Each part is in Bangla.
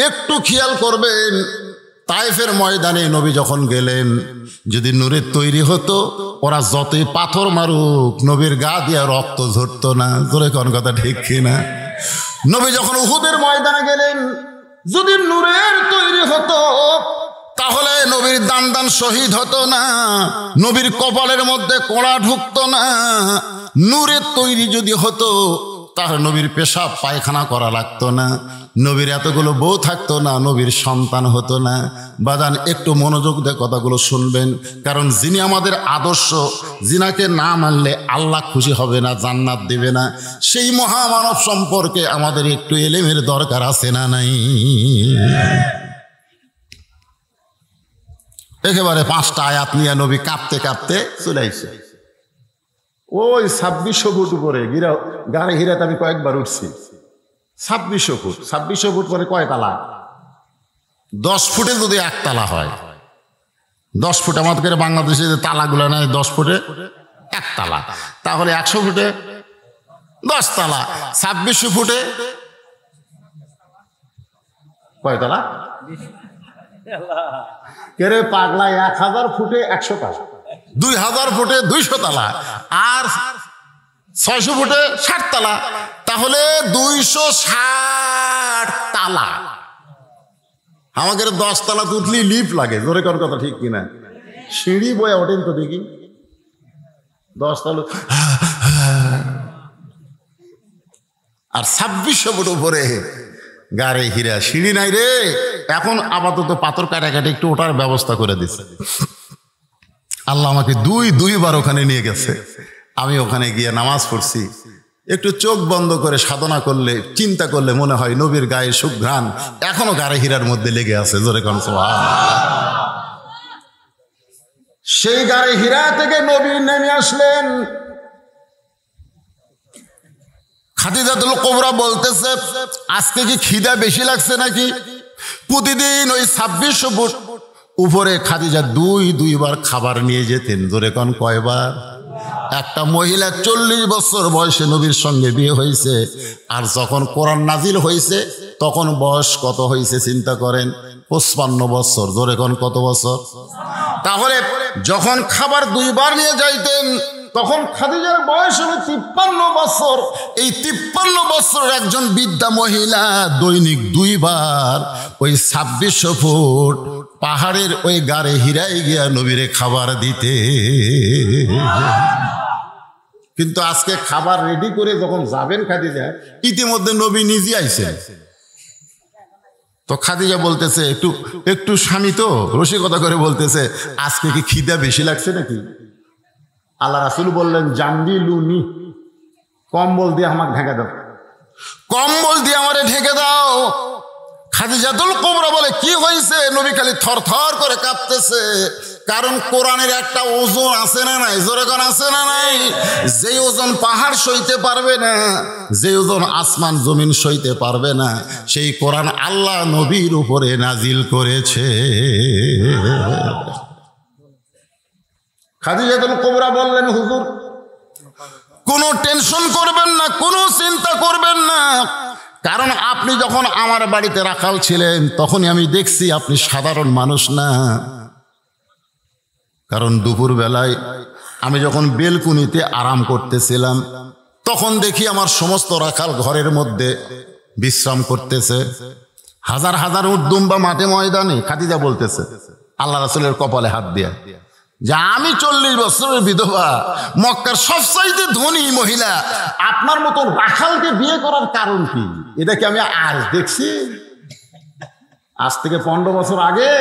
একটু খেয়াল করবেন, তায়েফের ময়দানে নবী যখন গেলেন, যদি নূরের তৈরি হতো, ওরা যতই পাথর মারুক নবীর গা দিয়ে রক্ত ঝরতো না। জোরে কোন কথা ঠিক কিনা? নবী যখন উহুদের ময়দানে গেলেন, যদি নূরের তৈরি হতো তাহলে নবীর দান দান শহীদ হতো না, নবীর কপালের মধ্যে কোড়া ঢুকতো না। নূরের তৈরি যদি হতো তাহলে নবীর পেশাব পায়খানা করা লাগতো না, নবীর এতগুলো বউ থাকতো না, নবীর সন্তান হতো না। বাজান একটু মনোযোগ দিয়ে কথাগুলো শুনবেন, কারণ যিনি আমাদের আদর্শ, যিনাকে না মানলে আল্লাহ খুশি হবে না, জান্নাত দেবে না, সেই মহামানব সম্পর্কে আমাদের একটু এলেমের দরকার আছে না নাই? একেবারে 5টা আয়াত নিয়ে নবী কাঁপতে কাঁপতে চলে আসে। ওই 2600 ফুট উপরে গাড়ি হিরাতে আমি কয়েকবার উঠছি। 2600 ফুট, 2600 ফুট পরে কয় তালা? 10 ফুটে যদি 1 তালা হয়, 10 ফুট আমাদের বাংলাদেশে যে তালাগুলো নেয় 10 ফুটে 1 তালা, তাহলে 100 ফুটে 10 তালা, 2600 ফুটে কয় তালা? কেরে পাগলা, 1000 ফুটে 100 তালা, 2000 ফুটে 200 তালা, আর 600 ফুটে 60 তালা, তাহলে 260 তালা। আমাদের 10 তালা তুতলি লিফট লাগে, জোরে কোন কথা ঠিক কিনা? সিঁড়ি বয়ে ওঠেন তো দেখি 10 তালা, আর 2600 ফুট উপরে গাড়ি হীরা, সিঁড়ি নাই রে। এখন আপাতত পাথর কাটাকাটি একটু ওঠার ব্যবস্থা করে দিচ্ছে। আল্লাহ আমাকে দুইবার ওখানে নিয়ে গেছে। আমি ওখানে গিয়ে নামাজ পড়ছি। একটু চোখ বন্ধ করে সাধনা করলে, চিন্তা করলে মনে হয় নবীর গায়ে সুঘ্রাণ এখনো গাড়ি হীরার মধ্যে লেগে আছে। জোরে কোন সুবহানাল্লাহ। সেই গাড়ি হীরা থেকে নবী নেমে আসলেন। খাদিজাতুল কুবরা বলতেছে, আজকে কি খিদা বেশি লাগছে নাকি? প্রতিদিন ওই 2600 ফুট উপরে খাদিজা দুইবার খাবার নিয়ে যেতেন। জোরে কোন কয়বার? একটা মহিলা 40 বছর বয়সে নবীর সঙ্গে বিয়ে হয়েছে, আর যখন কোরআন নাজিল হয়েছে তখন বয়স কত হয়েছে চিন্তা করেন? 55 বছর। জোরে কোন কত বছর? তাহলে যখন খাবার 2বার নিয়ে যাইতেন তখন খাদিজার বয়স হলো 53 বছর। এই 53 বছরের একজন বৃদ্ধা মহিলা দৈনিক 2বার ওই 2600 ফুট পাহাড়ের ওই গাড়ে হীরায় গিয়া নবীরে খাবার দিতে। কিন্তু আজকে খাবার রেডি করে যখন যাবেন খাদিজা, ইতিমধ্যে নবী নিজে আইছেন। তো খাদিজা বলতেছে, একটু স্বামী তো রসিকতা করে বলতেছে, আজকে কি খিদা বেশি লাগছে নাকি? আল্লাহ রাসূল বললেন, জাম্বি লুনি, কম্বল দিয়ে আমাকে ঢেকে দাও, কম্বল দিয়ে আমারে ঢেকে দাও। খাদিজাতুল কুবরা বলে, কি হয়েছে? নবী খালি থরথর করে কাঁপতেছে। কারণ কোরআনের একটা ওজন আছে না নাই? জোরে কোন আছে না নাই? যে ওজন পাহাড় সইতে পারবে না, যে ওজন আসমান জমিন সইতে পারবে না, সেই কোরআন আল্লাহ নবীর উপরে নাজিল করেছে। খাদিজাতুল কুবরা বললেন, হুজুর কোনো টেনশন করবেন না, কোনো চিন্তা করবেন না, কারণ আপনি যখন আমার বাড়িতে রাখাল ছিলেন তখনই আমি দেখছি আপনি সাধারণ মানুষ না। কারণ দুপুর বেলায় আমি যখন বেলকুনিতে আরাম করতেছিলাম তখন দেখি আমার সমস্ত রাখাল ঘরের মধ্যে বিশ্রাম করতেছে। হাজার হাজার উট দুম্বা মাঠে ময়দানে। খাদিজা বলতেছে আল্লাহ রাসূলের কপালে হাত দিয়া, যে আমি 40 বছরের বিধবা, মক্কার সবচাইতে ধনী মহিলা, আপনার মতো রাখালকে বিয়ে করার কারণ কি? এটা কি আমি আজ দেখছি? আজ থেকে 15 বছর আগে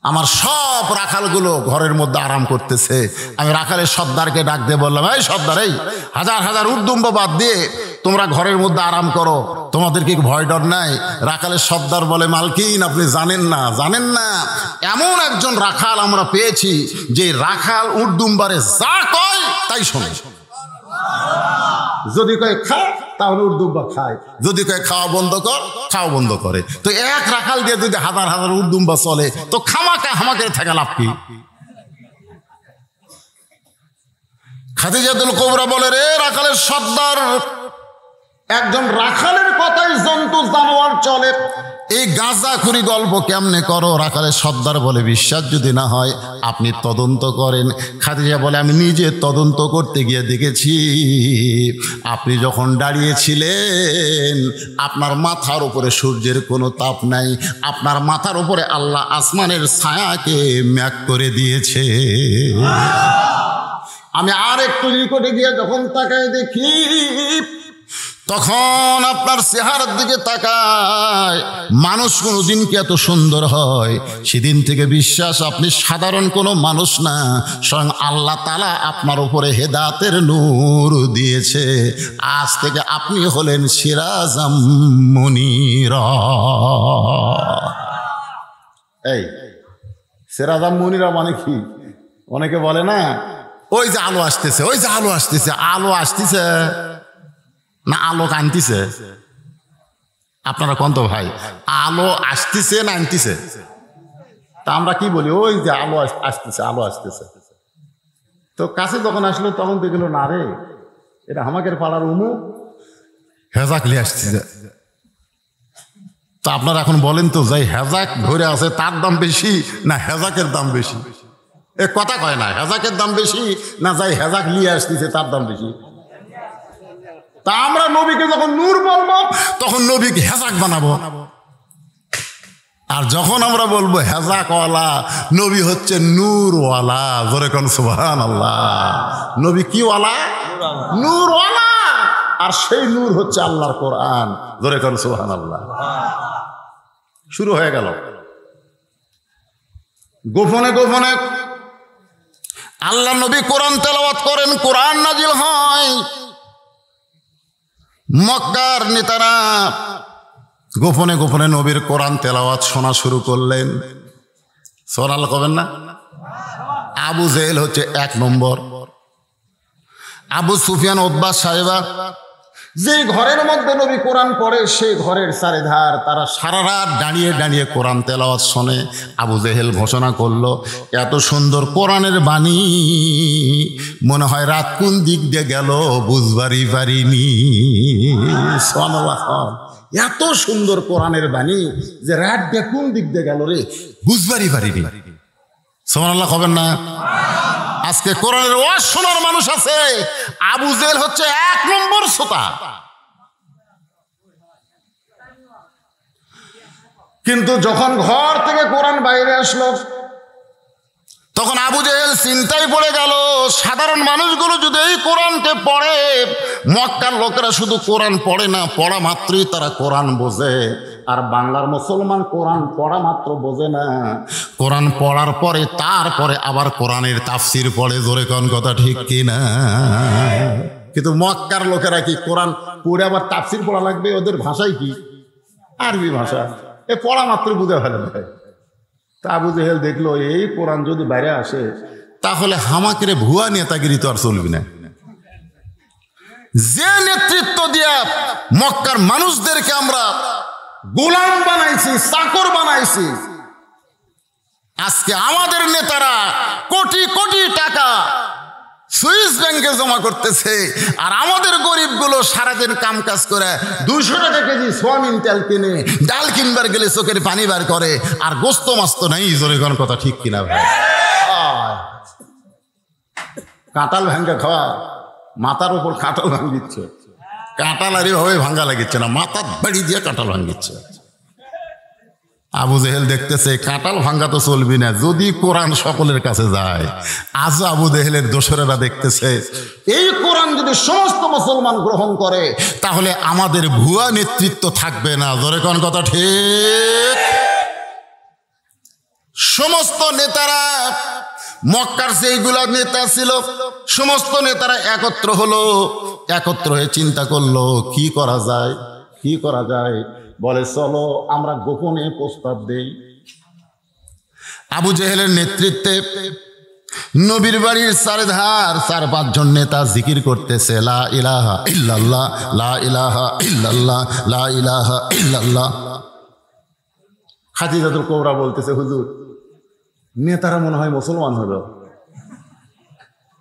আমার সব রাখালগুলো ঘরের মধ্যে আরাম করতেছে। আমি রাখালের সর্দারকে ডাক দিয়ে বললাম, এই সর্দার, এই হাজার হাজার উটদুম্ব বাদ দিয়ে তোমরা ঘরের মধ্যে আরাম করো, তোমাদের কি ভয় ডর নাই? রাখালের সর্দার বলে, মালকিন আপনি জানেন না, এমন একজন রাখাল আমরা পেয়েছি যে রাখাল উটদুম্বারে যা কয় তাই শোনে। যদি কয় খা তাহলে উটদুম্বা খায়, যদি কয় খাওয়া বন্ধ কর, খাওয়া বন্ধ করে। তো এক রাখাল দিয়ে যদি হাজার হাজার উটদুম্বা চলে, তো খামাকা হামাকে থাকা লাভ কি? খাদিজাতুল কুবরা বলে, রে রাখালের সর্দার, একজন রাখালের কথাই জন্তু জানোয়ার চলে। এই গাঁজাখুরি গল্প কেমনে করো? রাখালের সর্দার বলে, বিশ্বাস যদি না হয় আপনি তদন্ত করেন। খাদিজা বলে, আমি নিজে তদন্ত করতে গিয়ে দেখেছি আপনি যখন দাঁড়িয়েছিলেন আপনার মাথার উপরে সূর্যের কোনো তাপ নাই, আপনার মাথার উপরে আল্লাহ আসমানের ছায়াকে ম্যাক করে দিয়েছে। আমি আর একটু নিকটে গিয়ে যখন তাকায় দেখি, তখন আপনার চেহারার দিকে তাকায়, মানুষ কোনোদিন কি এত সুন্দর হয়? সেদিন থেকে বিশ্বাস আপনি সাধারণ কোনো মানুষ না, স্বয়ং আল্লাহ তাআলা আপনার উপরে হেদায়েতের নূর দিয়েছে। আজ থেকে আপনি হলেন সিরাজাম মুনীরা। এই সিরাজাম মুনীরা মানে কি? অনেকে বলে না, ওই যে আলো আসতেছে, ওই যে আলো আসতেছে। আলো আসতেছে না আলোক আনতেছে? আপনারা কোন তো ভাই, আলো আসতেছে না আনতেছে? তা আমরা কি বলি, ওই যে আলো আসতেছে, আলো আসতেছে। তো কাছে যখন আসলো তখন দেখলো, না রে, এটা আমাদের পাড়ার উমুক হেজাক লিয়ে আসতেছে। তো আপনারা এখন বলেন তো, যাই হেজাক ধরে আছে তার দাম বেশি না হেজাকের দাম বেশি? এ কথা কয় না, হেজাকের দাম বেশি না যাই হেজাক লিয়ে আসতেছে তার দাম বেশি? তা আমরা নবীকে যখন নূর বলবো তখন নবীকে হেজাক বানাবো, আর যখন আমরা বলবো হেজাকওয়ালা, নবী হচ্ছে নূরওয়ালা। জোরে কোন সুবহানাল্লাহ। নবী কি ওয়ালা? নূরওয়ালা। আর সেই নূর হচ্ছে আল্লাহর কোরআন। জোরে কোন সুবহানাল্লাহ। শুরু হয়ে গেল। গোপনে গোপনে আল্লাহ নবী কোরআন তেলাওয়াত করেন, কোরআন নাজিল হয়। মক্কার নেতারা গোপনে গোপনে নবীর কোরআন তেলাওয়াত শোনা শুরু করলেন। সোনাল কবেন না? আবু জেহেল হচ্ছে 1 নম্বর, আবু সুফিয়ান, উতবা, সাইবা। যে ঘরের মধ্যে নবী কোরআন পড়ে সেই ঘরের চারিধার তারা সারা রাত দাঁড়িয়ে দাঁড়িয়ে কোরআন তেলাওয়াত শোনে। আবু জেহেল ঘোষণা করলো, এত সুন্দর কোরআনের বাণী মনে হয় রাত কোন দিক দিয়ে গেল বুঝবারই পারিনি। সুবহানাল্লাহ। এত সুন্দর কোরআনের বাণী যে রাত দিয়ে কোন দিক দিয়ে গেল রে বুঝবারই পারিনি। সুবহানাল্লাহ হবেন না? আজকে কোরআনের ওয়াজ শোনার মানুষ আছে, আবু জেহেল হচ্ছে 1 নম্বর শ্রোতা। কিন্তু যখন ঘর থেকে কোরআন বাইরে আসলো তখন আবু জেহেল চিন্তায় পড়ে গেল, সাধারণ মানুষগুলো যদি এই কোরআনকে পড়ে, মক্কার লোকেরা শুধু কোরআন পড়ে না, পড়া মাত্রই তারা কোরআন বোঝে। আর বাংলার মুসলমান কোরআন পড়া মাত্র বোঝে না, কোরআন পড়ার পরে তারপরে আবার কোরআনের তাফসির পড়ে। জোরে কোন কথা ঠিক কিনা? কিন্তু মক্কার লোকেরা কি কোরআন পড়ে আবার তাফসির পড়া লাগবে? ওদের ভাষাই কি? আরবি ভাষা। এ পড়া মাত্র বুঝে ফেলে ভাই। তা আবু জেহেল দেখলো, এই কোরআন যদি বাইরে আসে তাহলে হামাকের ভুয়া নেতাগিরি তো আর চলবে না। যে নেতৃত্ব দিয়া মক্কার মানুষদেরকে আমরা গোলাম বানাইছি, চাকর বানাইছি, আজকে আমাদের নেতারা কোটি কোটি টাকা সুইস ব্যাংকে জমা করতেছে, আর আমাদের গরিবগুলো সারাদিন কাম কাজ করে 200 টাকা কেজি সোয়াবিন তেল কিনে, ডাল কিনবার গেলে চোখের পানি বার করে, আর গোস্ত মাস্ত নাই। জোরে কোন কথা ঠিক কিনা ভাই? কাঁঠাল ভাঙ্গা খাওয়া, মাথার উপর কাঁঠাল ভাঙ্গিচ্ছে, কাঁঠাল আর এভাবে ভাঙ্গা লাগিচ্ছে না, মাথার বাড়ি দিয়ে কাঁঠাল ভাঙ্গিচ্ছে। আবু জেহেল দেখতেছে কাঁঠাল ভাঙ্গা তো চলবি না, যদি কোরআন সকলের কাছে যায়। আজ আবু জেহেলের দোসরেরা দেখতেছে এই কোরআন যদি সমস্ত মুসলমান গ্রহণ করে তাহলে আমাদের ভুয়া নেতৃত্ব থাকবে না। জোরে কোন কথা ঠিক? সমস্ত নেতারা, মক্কার যেইগুলা নেতা ছিল সমস্ত নেতারা একত্র হলো, একত্র হয়ে চিন্তা করলো কি করা যায়, কি করা যায়। বলে চলো আমরা গোপনে প্রস্তাব দেই। আবু জেহেলের নেতৃত্বে নবীর বাড়ির চারধার 4-5 জন নেতা জিকির করতেছে, লা ইলাহা ইল্লাল্লাহ, লা ইলাহা ইল্লাল্লাহ, লা ইলাহা ইল্লাল্লাহ। খাদিজাতুল কুবরা বলতেছে, হুজুর নেতারা মনে হয় মুসলমান হলো,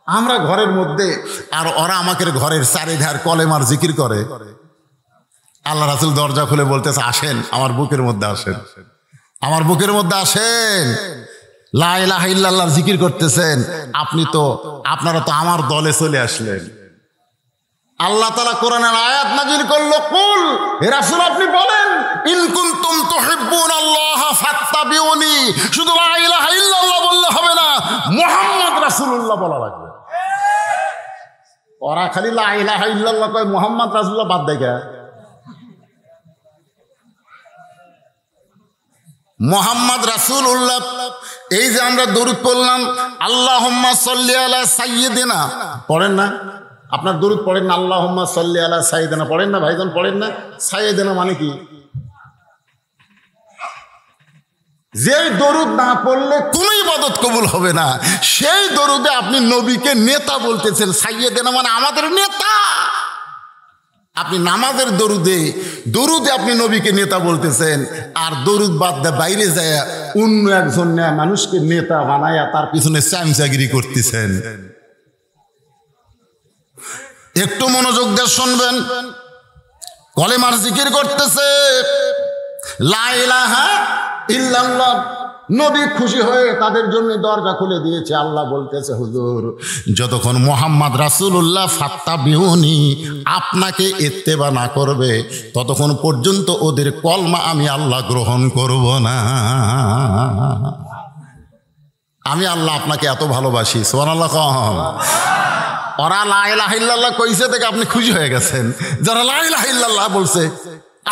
আমরা ঘরের মধ্যে আর ওরা আমাদের ঘরের চারিধার কলেমার জিকির করে। আল্লাহ রাসূল দরজা খুলে বলতেছে, আসেন আমার বুকের মধ্যে আসেন, আমার বুকের মধ্যে আসেন। লা ইলাহা ইল্লাল্লাহর জিকির করতেছেন, আপনারা তো আমার দলে চলে আসলেন। আল্লাহ তাআলা কোরআনের আয়াত নাযিল করলো, কুল, হে রাসূল আপনি বলেন, ইন কুনতুম তুহিব্বুনাল্লাহ ফাত্তাবিউনি। শুধু লা ইলাহা ইল্লাল্লাহ বললে হবে না, মুহাম্মদ রাসূলুল্লাহ বলা লাগবে। ওরা খালি লা ইলাহা ইল্লাল্লাহ কয়, মুহাম্মদ রাসূলুল্লাহ বাদ দেয় কে? মুহাম্মদ রাসূলুল্লাহ, এই যে আমরা দরুদ পড়লাম, আল্লাহুম্মা সাল্লি আলা সাইয়্যিদিনা, পড়েন না? আপনার দরুদ পড়েন না? আল্লাহুম্মা সাল্লি আলা সাইয়্যিদিনা পড়েন না ভাইজান? পড়েন না? সাইয়্যিদিনা মানে কি? যে দরুদ না পড়লে কোন ইবাদত কবুল হবে না, সেই দরুদে আপনি নবীকে নেতা বলতেছেন। সাইয়্যিদিনা মানে আমাদের নেতা। আপনি নামাজের দরুদে আপনি নবীকে নেতা বলতেছেন, আর দরুদ বাদ দিয়ে বাইরে যায় অন্য একজন মানুষকে নেতা বানায়া তার পিছনে চামচাগিরি করতেছেন। একটু মনোযোগ দিয়ে শুনবেন, কলেমার জিকির করতেছে, লা ইলাহা ইল্লাল্লাহ। নবী খুশি হয়ে তাদের জন্য দরজা খুলে দিয়েছে। আল্লাহ বলতেছে, হুজুর যতক্ষণ মুহাম্মদ রাসূলুল্লাহ ফাত্তাবিউনি আপনাকে ইত্তেবা না করবে, ততক্ষণ পর্যন্ত ওদের কলমা আমি আল্লাহ গ্রহণ করব না। আমি আল্লাহ আপনাকে এত ভালোবাসি, সুবহানাল্লাহ কম। ওরা লা ইলাহা ইল্লাল্লাহ কইছে থেকে আপনি খুশি হয়ে গেছেন। যারা লা ইলাহা ইল্লাল্লাহ বলছে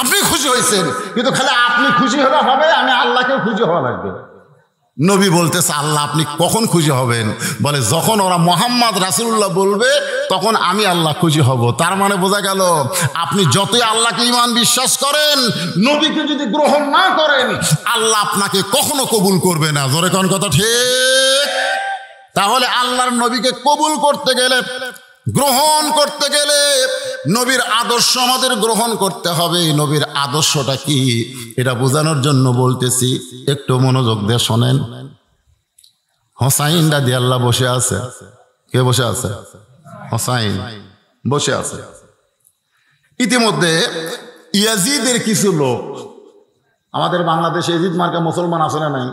আপনি খুশি হয়েছেন, কিন্তু খালি আপনি খুশি হলে হবে, আমি আল্লাহকেও খুশি হওয়া লাগবে। নবী বলতেছে, আল্লাহ আপনি কখন খুশি হবেন? বলে, যখন ওরা মুহাম্মদ রাসূলুল্লাহ বলবে তখন আমি আল্লাহ খুশি হব। তার মানে বোঝা গেল, আপনি যতই আল্লাহকে ঈমান বিশ্বাস করেন, নবীকে যদি গ্রহণ না করেন, আল্লাহ আপনাকে কখনো কবুল করবে না। জোরে কোন কথা ঠিক? তাহলে আল্লাহর নবীকে কবুল করতে গেলে, গ্রহণ করতে গেলে নবীর আদর্শ আমাদের গ্রহণ করতে হবে। নবীর আদর্শটা কি এটা বোঝানোর জন্য বলতেছি, একটু মনোযোগ দিয়ে শোনেন। হোসাইন রাদিয়াল্লাহু বসে আছে। কে বসে আছে? হোসাইন বসে আছে। ইতিমধ্যে ইয়াজিদের কিছু লোক, আমাদের বাংলাদেশে এজিদ মার্কা মুসলমান আছে না নাই?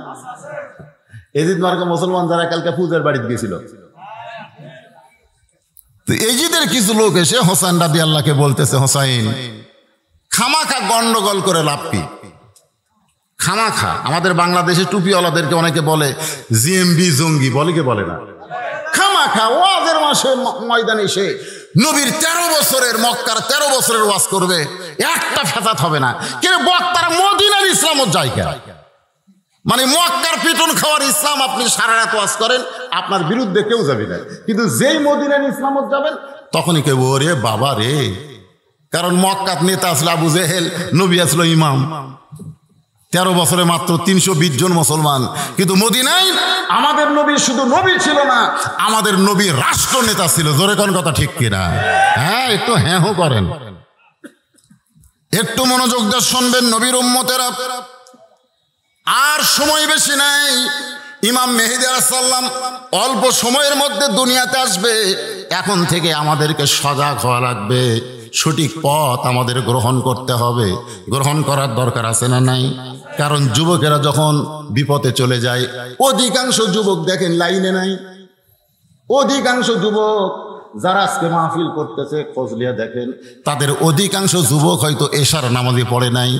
এজিদ মার্কা মুসলমান যারা কালকে পূজার বাড়িতে গেছিল, এজিদের কিছু লোক এসে হোসেন রাদিয়াল্লাহকে বলতেছে, হোসাইন খামাখা গন্ডগোল করে লাভ কি? খামাখা আমাদের বাংলাদেশে টুপিওয়ালাদেরকে অনেকে বলে জিএমবি জঙ্গি, বলে কি বলে না? খামাখা ওয়াজের মাসে ময়দানে এসে নবীর 13 বছরের, মক্কার 13 বছরের ওয়াজ করবে, একটা ফেসাদ হবে না। কিন্তু বক্তারা মদিনার ইসলামের জায়গা, মানে মক্কার পিটন খাওয়ার ইসলাম আপনি সারা রাত ওয়াজ করেন, আপনার বিরুদ্ধে কেউ যাবে না। কিন্তু যেই মদিনার ইসলামত যাবেন তখনই কেউ, ওরে বাবা রে, কারণ মক্কার নেতা আসলে আবু জেহেল, নবী আসলো ইমাম। 13 বছরে মাত্র 320 জন মুসলমান। কিন্তু মদিনায় আমাদের নবী শুধু নবী ছিল না, আমাদের নবী রাষ্ট্র নেতা ছিল। জোরে কোন কথা ঠিক কিনা? হ্যাঁ, একটু হ্যাঁ করেন, একটু মনোযোগ দিয়ে শুনবেন নবীর উম্মতেরা। আর সময় বেশি নাই, ইমাম মেহেদী আলাইহিস সালাম অল্প সময়ের মধ্যে দুনিয়াতে আসবে। এখন থেকে আমাদেরকে সজাগ হওয়া লাগবে, সঠিক পথ আমাদের গ্রহণ করতে হবে। গ্রহণ করার দরকার আছে না নাই? কারণ যুবকেরা যখন বিপদে চলে যায়, অধিকাংশ যুবক দেখেন লাইনে নাই। অধিকাংশ যুবক যারা আজকে মাহফিল করতেছে, খোঁজলিয়া দেখেন, তাদের অধিকাংশ যুবক হয়তো এশার নামাজে পড়ে নাই।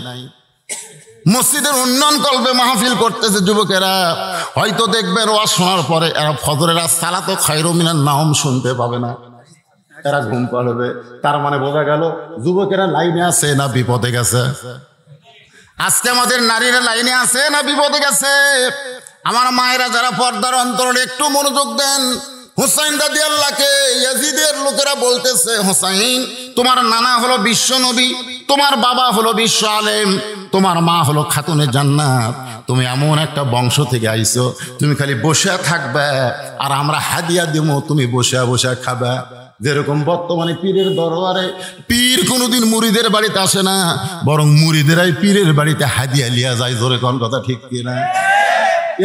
মসজিদের উন্নয়ন কল্পে মাহফিল করতেছে যুবকেরা, হয়তো দেখবেন ওয়াজ শোনার পরে এরা ফজরের সালাত খায়রুম মিনান নাওম শুনতে পাবে না, এরা ঘুম পাড়বে। তার মানে বোঝা গেল যুবকেরা লাইনে আছে না বিপদে গেছে? আজকে আমাদের নারীরা লাইনে আছে না বিপদে গেছে? আমার মায়েরা যারা পর্দার অন্তরে একটু মনোযোগ দেন, হুসাইন রাদিয়াল্লাহকে ইয়াজিদের লোকেরা বলতেছে, হুসাইন তোমার নানা হলো বিশ্ব নবী, তোমার বাবা হলো বিশ্ব আলেম, তোমার মা হলো খাতুনে জান্নাত, তুমি এমন একটা বংশ থেকে আইছো, তুমি খালি বসে থাকবে আর আমরা হাদিয়া দিব, তুমি বসে বসে খাবে। যেরকম বর্তমানে পীরের দরবারে পীর কোনোদিন মুরিদের বাড়িতে আসে না, বরং মুরিদেরাই পীরের বাড়িতে হাদিয়া লিয়া যায়। জোরে কোন কথা ঠিক কিনা?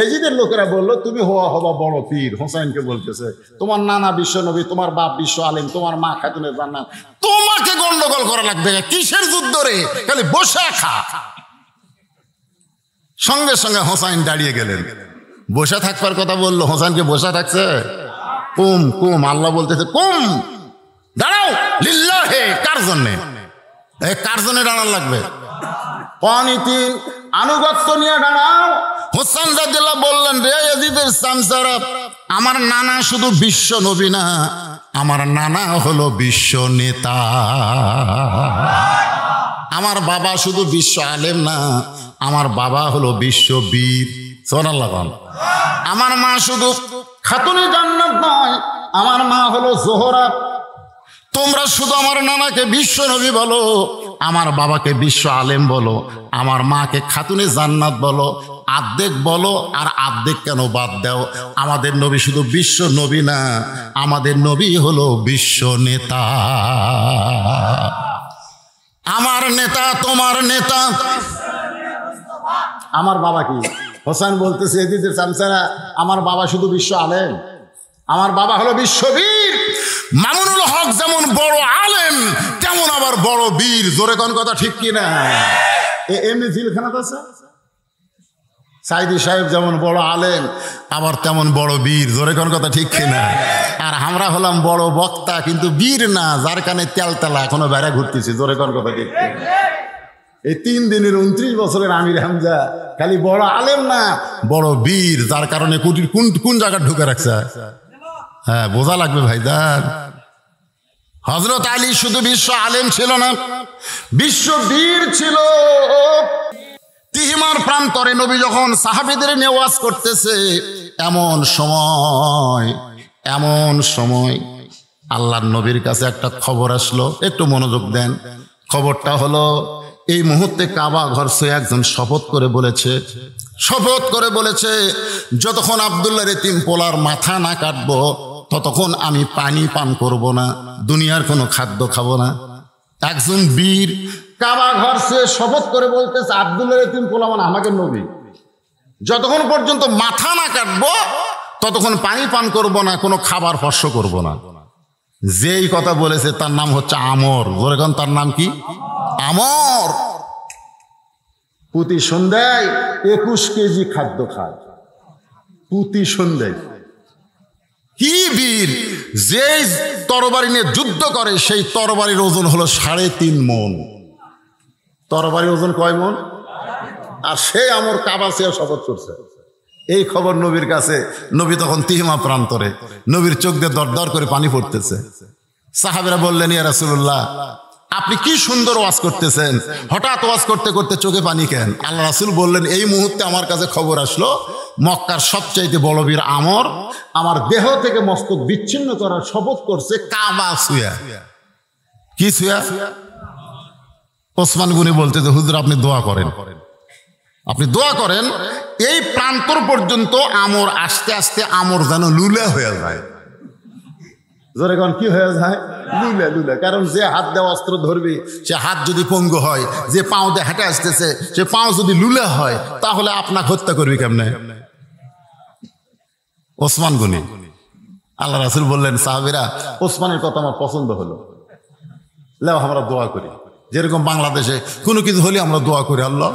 এজিদের লোকেরা বললো তুমি হবা বড় পীর। হোসাইনকে বলতেছে তোমার নানা বিশ্ব নবী, তোমার বাপ বিশ্ব আলেম, তোমার মা খাতুনে জান্নাত, তোমাকে গন্ডগোল করা লাগবে, কিসের যুদ্ধ রে, খালি বসে খা। সঙ্গে সঙ্গে হোসাইন দাঁড়িয়ে গেলেন। বসে থাকবার কথা বললো, হোসাইনকে বসে থাকছে? কুম কুম, আল্লাহ বলতেছে কুম, দাঁড়াও, লিল্লাহে, কার জন্যে? কার জন্যে দাঁড়ান লাগবে? অনীতিন আনুগত্য নিয়ে দাঁড়াও। হোসেন রাদিয়াল্লাহু বললেন, রে ইয়াজিদের সামসারা, আমার নানা শুধু বিশ্ব নবী না, আমার নানা হলো বিশ্ব নেতা। আমার বাবা শুধু বিশ্ব আলেম না, আমার বাবা হলো বিশ্ব বীর। সুবহানাল্লাহ। আমার মা শুধু খাতুনে জান্নাত নয়, আমার মা হলো জোহরা। তোমরা শুধু আমার নানাকে বিশ্ব নবী বলো, আমার বাবাকে বিশ্ব আলেম বলো, আমার মাকে খাতুনে জান্নাত বলো, আর্ধেক বলো, আর আর্ধেক কেন বাদ দাও? আমাদের নবী শুধু বিশ্ব নবী না, আমাদের নবী হলো বিশ্ব নেতা। আমার নেতা তোমার নেতা। আমার বাবা কি? হোসেন বলতেছে এদিদের চামচারা, আমার বাবা শুধু বিশ্ব আলেম, আমার বাবা হলো বিশ্ববীর। মামুনুল হক যেমন বড় আলেম, তেমন আবার বড় বীর। জোরে কোন কথা ঠিক কিনা? এমনি জিলখানাত আছে। সাইদি সাহেব যেমন বড় আলেম, আবার তেমন বড় বীর। জোরে কোন কথা ঠিক কিনা? আর আমরা হলাম বড় বক্তা, কিন্তু বীর না, যার কানে তেলতেলা, এখনো বেড়া ঘুরতেছি। জোরে কোন কথা ঠিক কিনা? এই 3 দিনের 29 বছরের আমির হামজা খালি বড় আলেম না, বড় বীর, যার কারণে কোন জায়গায় ঢুকে রাখছে। হ্যাঁ, বোঝা লাগবে ভাইজান। হযরত আলী শুধু বিশ্ব আলেম ছিল না, বিশ্ব বীর ছিল। তিহিমার প্রান্তরে নবী যখন সাহাবীদের নিয়ে ওয়াজ করতেছে, এমন সময় আল্লাহর নবীর কাছে একটা খবর আসলো। একটু মনোযোগ দেন। খবরটা হলো, এই মুহূর্তে কাবা ঘর সে একজন শপথ করে বলেছে, যতক্ষণ আব্দুল্লাহর এতিম পোলার মাথা না কাটবো, ততক্ষণ আমি পানি পান করব না, দুনিয়ার কোনো খাদ্য খাবো না। একজন বীর কাবা ঘর সে শপথ করে বলতেছে, আব্দুল্লাহর এতিম পোলা মানে আমাকে নবী, যতক্ষণ পর্যন্ত মাথা না কাটবো ততক্ষণ পানি পান করব না, কোনো খাবার স্পর্শ করব না। যেই কথা বলেছে তার নাম হচ্ছে আমর। যেরকম তার নাম কি? আমর। প্রতি সন্ধ্যায় 21 কেজি খাদ্য খায়, প্রতি সন্ধ্যায়। কি বীর! যেই তরবারি নিয়ে যুদ্ধ করে, সেই তরবারির ওজন হলো 3.5 মণ। তরবারির ওজন কয় মণ? আর সে আমর কাবা সে শপথ করছে। এই খবর নবীর কাছে, নবী তখন তিহিমা প্রান্তরে, নবীর চোখ দিয়ে দরদর করে পানি পড়তেছে। সাহাবীরা বললেন, ইয়া রাসূলুল্লাহ, আপনি কি সুন্দর ওয়াজ করতেছেন, হঠাৎ ওয়াজ করতে করতে চোখে পানি কেন? আল্লাহ রাসূল বললেন, এই মুহূর্তে আমার কাছে খবর আসলো, মক্কার সবচাইতে বড় বীর আমর আমার দেহ থেকে মস্তক বিচ্ছিন্ন করার শপথ করছে কাবা ছুঁয়া। কি ছুঁয়া? ওসমান গনি বলতেছে, হুজুর আপনি দোয়া করেন, এই প্রান্তর পর্যন্ত আমর আস্তে আস্তে আমর যেন লুলা হয়ে যায়। জোরে কোন কি হয়ে যায়? লুলা। কারণ যে হাত দেওয়া অস্ত্র ধরবে, সে হাত যদি পঙ্গু হয়, যে পাও দিয়ে হেঁটে আসতেছে, সে পাও যদি লুলা হয়, তাহলে আপনাকে হত্যা করবে কেমনে? ওসমান গনি। আল্লাহ রাসূল বললেন, সাহাবীরা, ওসমানের কথা আমার পছন্দ হলো, লেও আমরা দোয়া করি। যেরকম বাংলাদেশে কোনো কিছু হলে আমরা দোয়া করি, আল্লাহ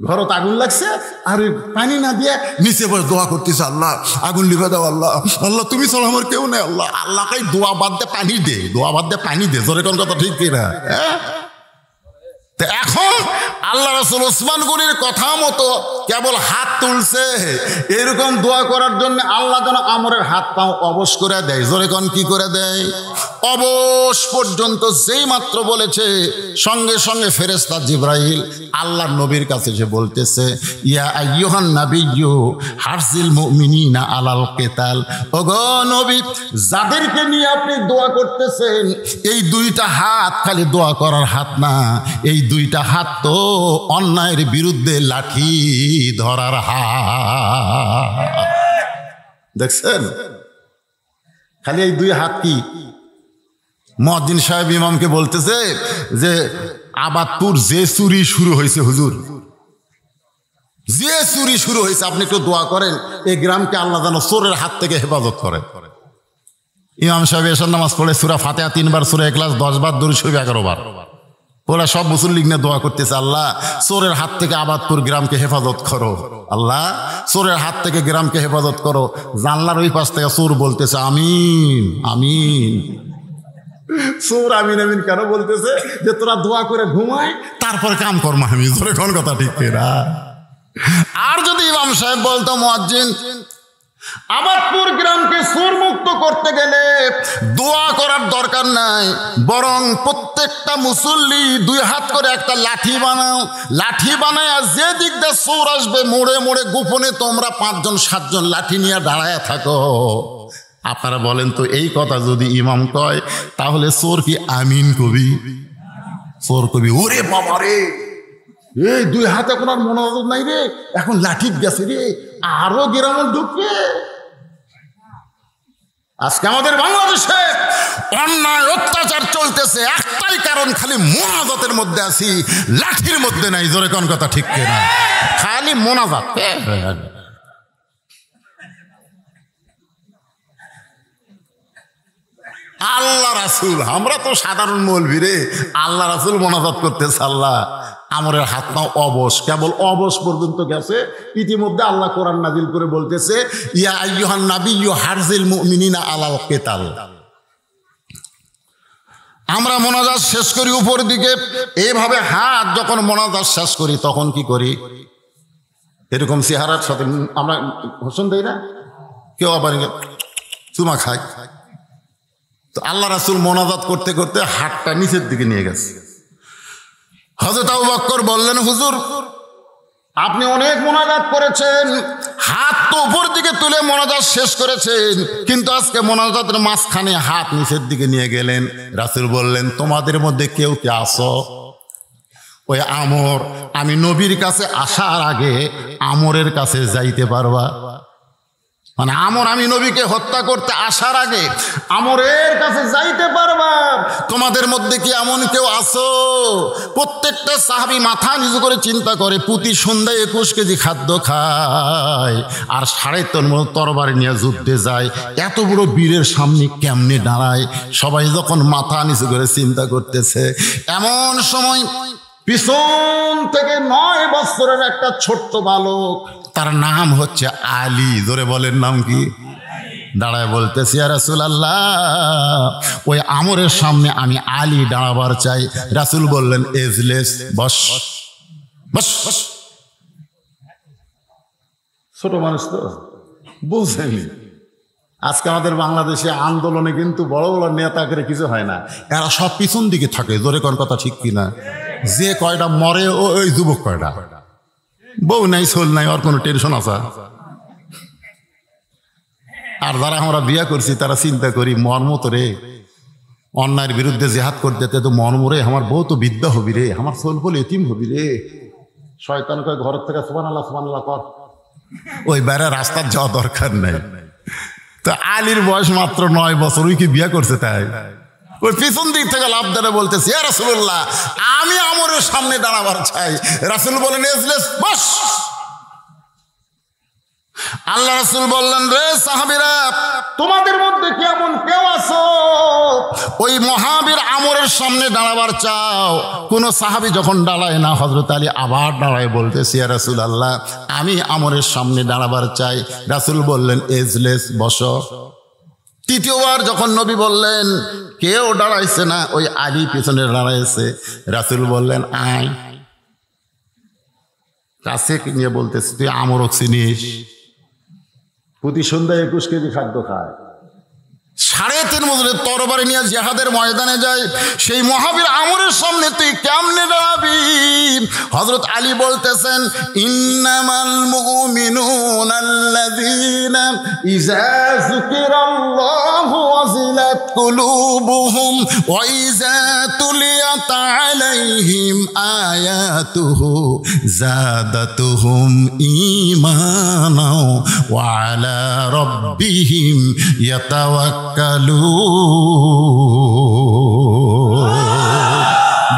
ঘরত আগুন লাগছে, আর পানি না দিয়ে নিচে বসে দোয়া করতেছে, আল্লাহ আগুন লিভে দাও, আল্লাহ তুমি ছাড়া আমার কেউ নেই, আল্লাহকে দোয়া বাদ দিয়ে পানি দে। জোরে কোন কথা ঠিক কিনা? এখন আল্লাহ রাসূল ওসমান গনির কথা মতো কেবল হাত তুলছে, এরকম দোয়া করার জন্য আল্লাহ যেন আমরের হাত পাও অবশ করে দেয়। জোরে কোন কি করে দেয়? অবশ পর্যন্ত যেই মাত্র বলেছে, সঙ্গে সঙ্গে ফেরেশতা জিবরাইল আল্লাহর নবীর কাছে যে বলতেছে, ইয়া আইয়ুহান নাবিয়্যু হারজিল মুমিনিনা আলাল কিতাল। ওগো নবী, যাদেরকে নিয়ে আপনি দোয়া করতেছেন, এই 2টা হাত খালি দোয়া করার হাত না, এই 2টা হাত তো অন্যায়ের বিরুদ্ধে লাঠি ধরার হাত। দেখছেন? খালি এই 2 হাত কি? মুয়াজ্জিন সাহেব ইমামকে বলতেছে যে আবাদপুর যে চুরি শুরু হয়েছে হুজুর, যে চুরি শুরু হয়েছে আপনি একটু দোয়া করেন এই গ্রামকে আল্লাহ যেন চোরের হাত থেকে হেফাজত করে। ইমাম সাহেব এশার নামাজ পড়ে সূরা ফাতিহা 3 বার, সূরা ইখলাস 10 বার, দুরূদ শরীফ 11 বার, ওরা সব মুসল্লি নিয়ে দোয়া করতেছে, আল্লাহ চোরের হাত থেকে আবাদপুর গ্রামকে হেফাজত করো, আল্লাহ চোরের হাত থেকে গ্রামকে হেফাজত করো। জানলার ওই পাশ থেকে চোর বলতেছে আমিন আমিন। চোর আমিন আমিন কেন বলতেছে? যে তোরা দোয়া করে ঘুমায় তারপর কাম কর্ম আমি ধরে কোন কথা ঠিক না। আর যদি ইমাম সাহেব বলতো মুয়াজ্জিন আবাদপুর গ্রামকে চোর মুক্ত করতে গেলে দোয়া করার দরকার নাই, বরং প্রত্যেকটা মুসল্লি 2 হাত করে একটা লাঠি বানাও, লাঠি বানায় যে দিক দিয়ে চোর আসবে মোড়ে মোড়ে গোপনে তোমরা 5 জন 7 জন লাঠি নিয়ে দাঁড়ায় থাকো। আপনারা বলেন তো এই কথা যদি ইমাম কয় তাহলে চোর কি আমিন কবি? চোর কবি ওরে বাবা রে, এই 2 হাতে কোনো মনোযোগ নাই রে, এখন লাঠি গেছে রে, আরো গ্রামে ঢুকবে। আজকে আমাদের বাংলাদেশে অন্যায় অত্যাচার চলতেছে একটাই কারণ, খালি মোনাজাতের মধ্যে আছি, লাঠির মধ্যে নাই। জোরে কোন কথা ঠিক কিনা? খালি মোনাজাত। আল্লাহ রাসূল, আমরা তো সাধারণ মৌলভী রে, আল্লাহ রাসূল মোনাজাত করতেছে, আল্লাহ আমরের হাত পা অবশ, কেবল অবশ পর্যন্ত গেছে। ইতিমধ্যে আল্লাহ কোরআন নাজিল করে বলতেছে ইয়া আইয়ুহান নাবিয়্যু হারজিল মুমিনিনা আলাল কিতাল। আমরা মোনাজাত শেষ করি উপর দিকে, এইভাবে হাত যখন মোনাজাত শেষ করি তখন কি করি? এরকম চেহারার সাথে আমরা হোসেন দেই না, কেউ আবার চুমা খায়। তো আল্লাহ রাসূল মোনাজাত করতে করতে হাতটা নিচের দিকে নিয়ে গেছে। হযরত আবু বকর বললেন হুজুর আপনি অনেক মোনাজাত করেছেন, হাত তো উপর দিকে তুলে মোনাজাত শেষ করেছেন, কিন্তু আজকে মোনাজাতের মাঝখানে হাত নিচের দিকে নিয়ে গেলেন। রাসূল বললেন তোমাদের মধ্যে কেউ কি আসো? ওই আমর, আমি নবীর কাছে আসার আগে আমরের কাছে যাইতে পারবা? মানে আমর আমি নবীকে হত্যা করতে আসার আগে আমরের কাছে যাইতে পারবা? তোমাদের মধ্যে কি এমন কেউ আছো? প্রত্যেকটা সাহাবী মাথা নিচু করে চিন্তা করে, প্রতি সন্ধ্যায় 21 কেজি খাদ্য খায় আর 3.5 মণ তরবারি নিয়ে যুদ্ধে যায়, এত বড় বীরের সামনে কেমনে দাঁড়ায়? সবাই যখন মাথা নিচু করে চিন্তা করতেছে, এমন সময় পিছন থেকে 9 বছরের একটা ছোট্ট বালক, তার নাম হচ্ছে আলী, ধরে বলেন নাম কি? দাঁড়ায় বলতেছি ইয়া রাসূলুল্লাহ ওই আমরের সামনে আমি আলী দাঁড়াবার চাই। রাসূল বললেন এজলেস, বস বস বস। ছোট মানুষ তো বুঝেনি। আজকে আমাদের বাংলাদেশে আন্দোলনে কিন্তু বড় বড় নেতা করে কিছু হয় না, এরা সব পিছন দিকে থাকে। জোরে কোন কথা ঠিক কিনা? যে কয়টা মরে ওই যুবক কয়টা, বউ নাই সোল নাই, ওর কোনো টেনশন আছে? আর যারা আমরা বিয়া করছি তারা চিন্তা করি মর্মত রে, অন্যায়ের বিরুদ্ধে জেহাদ করতে তো মর্ম রে, আমার বউ তো বিদ্যা হবি রে, আমার সোল বলে এতিম হবি রে। শয়তান কয় ঘরের থেকে সুবহানাল্লাহ কর, ওই বাইরে রাস্তার যাওয়া দরকার নাই। তো আলীর বয়স মাত্র 9 বছর, ওই কি বিয়া করছে? তাই ওই পিছন দিক থেকে লাভ ধরে বলতেছে ইয়া রাসূলুল্লাহ আমি আমরের সামনে দাঁড়াবার চাই। রাসূল বলেন এজলেস, বস। আল্লাহ রাসূল বললেন রে সাহাবীরা তোমাদের মধ্যে কি এমন কেউ আছো ওই মহাবীর আমরের সামনে দাঁড়াবার চাও? কোন সাহাবী যখন দাঁড়ায় না, হযরত আলী আবার দাঁড়ায় বলতেছে ইয়া রাসূলুল্লাহ আমি আমরের সামনে দাঁড়াবার চাই। রাসূল বললেন এজলেস, বসো। তৃতীয়বার যখন নবী বললেন কেউ দাঁড়াইছে না, ওই আলী পিছনে দাঁড়াইছে। রাসূল বললেন আয়। কাছে নিয়ে বলতেছে তুই আমর চিনিস? প্রতি সন্ধ্যায় 21 কেজি খাদ্য খায়, 3.5 মণ তরবারি নিয়ে জিহাদের ময়দানে যায়, সেই মহাবীর আমরের সামনে তুই কেমনে দাঁড়াবি? হযরত আলী বলতেছেন ইন্নামাল মুমিনুনা আল্লাযীনা ইযা যুকিরাল্লাহু ওয়াজিলাত কুলুবুহুম ওয়া ইযা তুলিয়াত আলাইহিম আয়াতুহু যাদাতুহুম ঈমানা ওয়া আলা রাব্বিহিম ইয়াতাওয়াক্কালুন।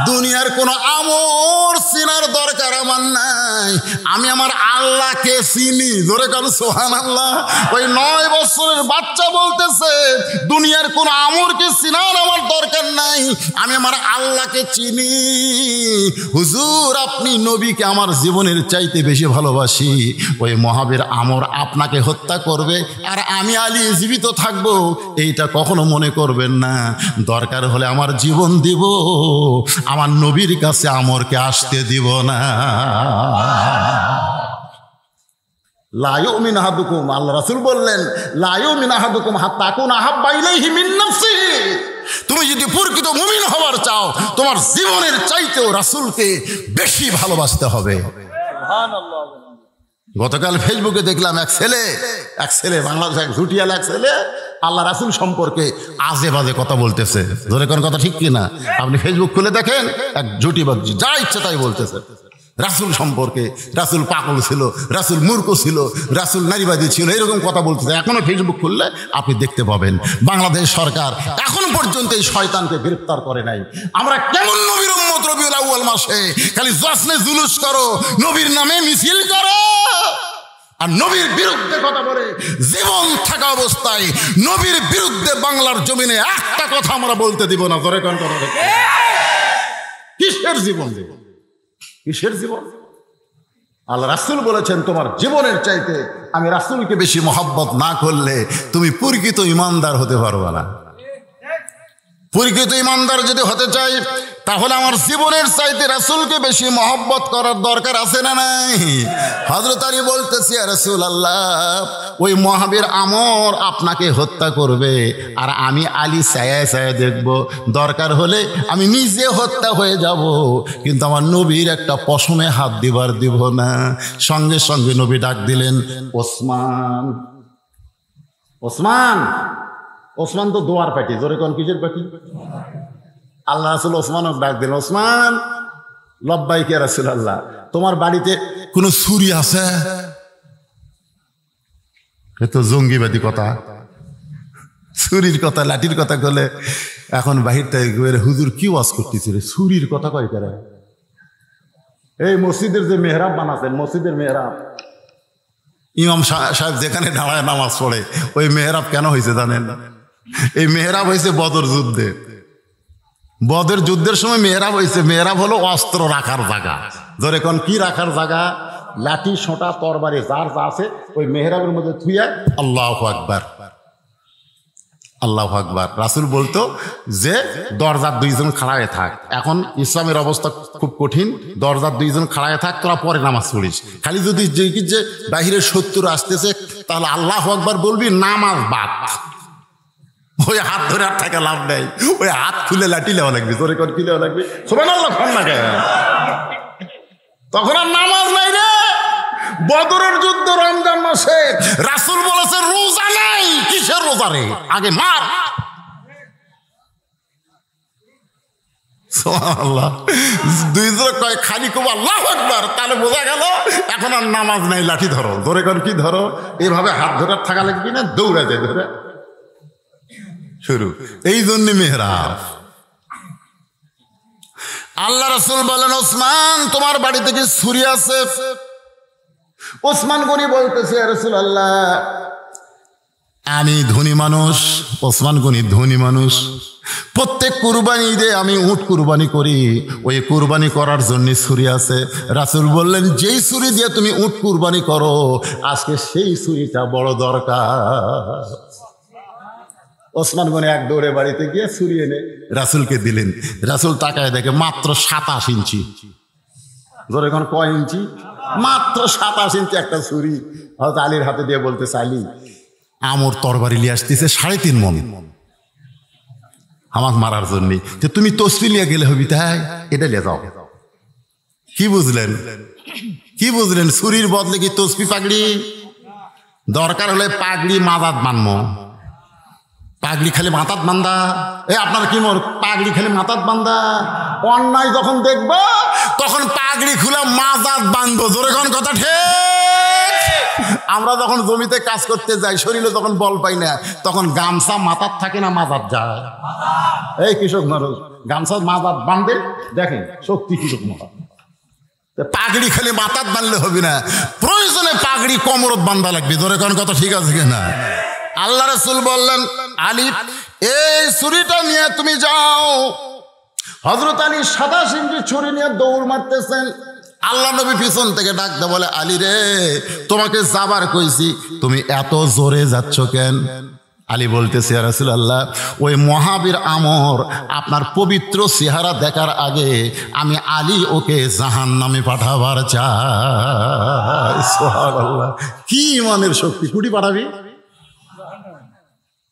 দুনিয়ার কোন আমর চিনার দরকার আমার নাই, নাই, আমি আমার আল্লাহকে চিনি। জোরে কারো সুবহানাল্লাহ। ওই 9 বছরের বাচ্চা বলতেছে দুনিয়ার কোন আমরকে চিনার আমার দরকার নাই, আমি আমার আল্লাহকে চিনি। হুজুর আপনি নবীকে আমার জীবনের চাইতে বেশি ভালোবাসি। ওই মহাবীর আমর আপনাকে হত্যা করবে আর আমি আলী জীবিত থাকবো, এইটা কখনো মনে করবেন না। দরকার হলে আমার জীবন দিব, আমার নবীর কাছে আমরকে আসতে দিব না। লা ইউমিনু আহাদুকুম, আল্লাহ রাসূল বললেন লা ইউমিনু আহাদুকুম হাত্তা আকুনা আহাব্বা ইলাইহি মিন নাফসিহি। তুমি যদি প্রকৃত মুমিন হওয়ার চাও, তোমার জীবনের চাইতেও রাসূলকে বেশি ভালোবাসতে হবে। সুবহানাল্লাহ। গতকাল ফেসবুকে দেখলাম এক ছেলে বাংলাদেশ এক ঝুটিয়াল এক ছেলে আল্লাহ রাসূল সম্পর্কে আজে বাজে কথা বলতেছে। ধরে কোন কথা ঠিক কিনা? আপনি ফেসবুক খুলে দেখেন, এক ঝুটিবাজ যা ইচ্ছে তাই বলতেছে রাসূল সম্পর্কে। রাসূল পাগল ছিল, রাসূল মূর্খ ছিল, রাসূল নারীবাদী ছিল, এরকম কথা বলতেছে। এখনো ফেসবুক খুললে আপনি দেখতে পাবেন। বাংলাদেশ সরকার এখন পর্যন্ত এই শয়তানকে গ্রেফতার করে নাই। আমরা কেমন নবীর উম্মত রবিউল আউয়াল মাসে খালি জশ্নে জুলুস করো, নবীর নামে মিছিল করো আর নবীর বিরুদ্ধে কথা বলে। জীবন থাকা অবস্থায় নবীর বিরুদ্ধে বাংলার জমিনে একটা কথা আমরা বলতে দিব না। ধরে কোন কথা? কিসের জীবন? কিসের জীবন? আল্লাহ রাসূল বলেছেন তোমার জীবনের চাইতে আমি রাসূলকে বেশি মহব্বত না করলে তুমি প্রকৃত ইমানদার হতে পারবে না। প্রকৃত ইমানদার যদি হতে চাই তাহলে আমার জীবনের চাইতে রাসূলকে বেশি মহব্বত করার দরকার আছে না নাই? হযরত আলী বলতেছি ইয়া রাসূলুল্লাহ ওই মহাবীর আমর আপনাকে হত্যা করবে আর আমি আলী ছায়া দেখব, দরকার হলে আমি নিজে হত্যা হয়ে যাব, কিন্তু আমার নবীর একটা পশমে হাত দিব না। সঙ্গে সঙ্গে নবী ডাক দিলেন ওসমান। ওসমান ওসমান তো দোয়ার পাটি। জোরে কোন কিসের পাটি? আল্লাহ রাসূল ওসমানকে ডাক দিলেন, ওসমান লব্বাইক ইয়া রাসূলুল্লাহ, তোমার বাড়িতে কোনো ছুরি আছে? এ তো জঙ্গিবাদী কথা, ছুরির কথা লাঠির কথা বলে এখন বাহির থেকে হুজুর কি ওয়াজ করতেছিল, ছুরির কথা কয় করে? এই মসজিদের যে মেহরাব বানাচ্ছেন, মসজিদের মেহরাব ইমাম সাহেব যেখানে দাঁড়ায় নামাজ পড়ে, ওই মেহরাব কেন হয়েছে জানেন? এই মেহরাব হয়েছে বদর যুদ্ধে। বদর যুদ্ধের সময় মেহরাব হয়েছে। মেহরাব হলো অস্ত্র রাখার জায়গা। ধরে কোন কি রাখার জায়গা? লাঠি সোঁটা তরবারি যার যা আছে ওই মেহরাবের মধ্যে থুইয়া আল্লাহু আকবার আল্লাহু আকবার। রাসূল বলতো যে দরজার দুইজন খাড়ায় থাক। এখন ইসলামের অবস্থা খুব কঠিন, দরজার দুইজন খাড়ায় থাক, তোরা পরে নামাজ পড়িস। খালি যদি যে বাহিরের শত্রু আসতেছে তাহলে আল্লাহু আকবার বলবি, নামাজ বাদ। ওই হাত ধরে আর থাকা লাভ নেই, ওই হাত খুলে লাঠি লেওয়া লাগবে। তোরে কোন কি লেওয়া লাগবে? সুবহানাল্লাহ খান না কেন? তখন আর নামাজ নাই রে। বদরের যুদ্ধ রমজান মাসে, রাসূল বলেছে রোজা নাই। কিসের রোজা রে? আগে মার। সুবহানাল্লাহ। দুইজন কয় খালি কব আল্লাহু আকবার, তাহলে বোঝা গেল এখন আর নামাজ নাই, লাঠি ধরো। ধরে কোন কি ধরো? এইভাবে হাত ধরে থাকা লাগবে না, দৌড়া যায় ধরে শুরু। এই জন্য মেহরাব। আল্লাহ রাসূল বলেন ওসমান তোমার বাড়িতে কি ছুরি আছে? ওসমান গনি বলতেছে ইয়া রাসূলুল্লাহ আমি ধনী মানুষ। ওসমান গনি ধনী মানুষ, প্রত্যেক কুরবানি ঈদে আমি উট কুরবানি করি, ওই কুরবানি করার জন্য ছুরি আছে। রাসূল বললেন যেই ছুরি দিয়ে তুমি উট কুরবানি করো আজকে সেই ছুরিটা বড় দরকার। ওসমান গনি এক দৌড়ে বাড়িতে গিয়ে ছুরি এনে রাসূলকে দিলেন। রাসূল তাকায় দেখে মাত্র 27 ইঞ্চি। ধরে এখন কয় ইঞ্চি? মাত্র 27 ইঞ্চি একটা ছুরি। হয়তো আলীর হাতে দিয়ে বলতেছে আলী আমর তরবারি নিয়ে আসতেছে 3.5 মণ আমাকে মারার জন্য, তুমি তসবি লিয়ে গেলে হবি তাই, এটা লিয়ে যাও। কি বুঝলেন? কি বুঝলেন? ছুরির বদলে কি তসবি পাগড়ি? দরকার হলে পাগড়ি মাথাত বানবো। পাগড়ি খালি মাথাত বান্ধা, আপনার কি মোর পাগড়ি খালি মাথাত বান্ধা? অন্যায় যখন দেখবো তখন পাগড়ি খুলে মাথাত বাঁধবো। জোরে কোন কথা ঠিক? আমরা যখন জমিতে কাজ করতে যাই, শরীরে যখন বল পাই না, তখন গামছা মাথাত থাকে না মাথাত যায়। এই কৃষক মানুষ গামছা মাথাত বাঁধে, দেখেন শক্তি কৃষক মাথা। পাগড়ি খালি মাথাত বাঁধলে হবে না, প্রয়োজনে পাগড়ি কোমরত বান্ধা লাগবে। ধরে কোন কথা ঠিক আছে কিনা? আল্লাহ রাসূল বললেন, আলী এই ছুরিটা নিয়ে তুমি যাও। হযরত আলী 27 ইঞ্চি ছুরি নিয়ে দৌড় মারতেছেন। আল্লাহ নবী পিছন থেকে ডাকতে বলে, আলী রে তোমাকে যাবার কইছি, তুমি এত জোরে যাচ্ছ কেন? আলী বলতেছে, ইয়া রাসূলুল্লাহ ওই মহাবীর আমর আপনার পবিত্র চেহারা দেখার আগে আমি আলী ওকে জাহান্নামে পাঠাবার চাই। সুবহানাল্লাহ, কি ইমানের শক্তি! কুটি পাঠাবি?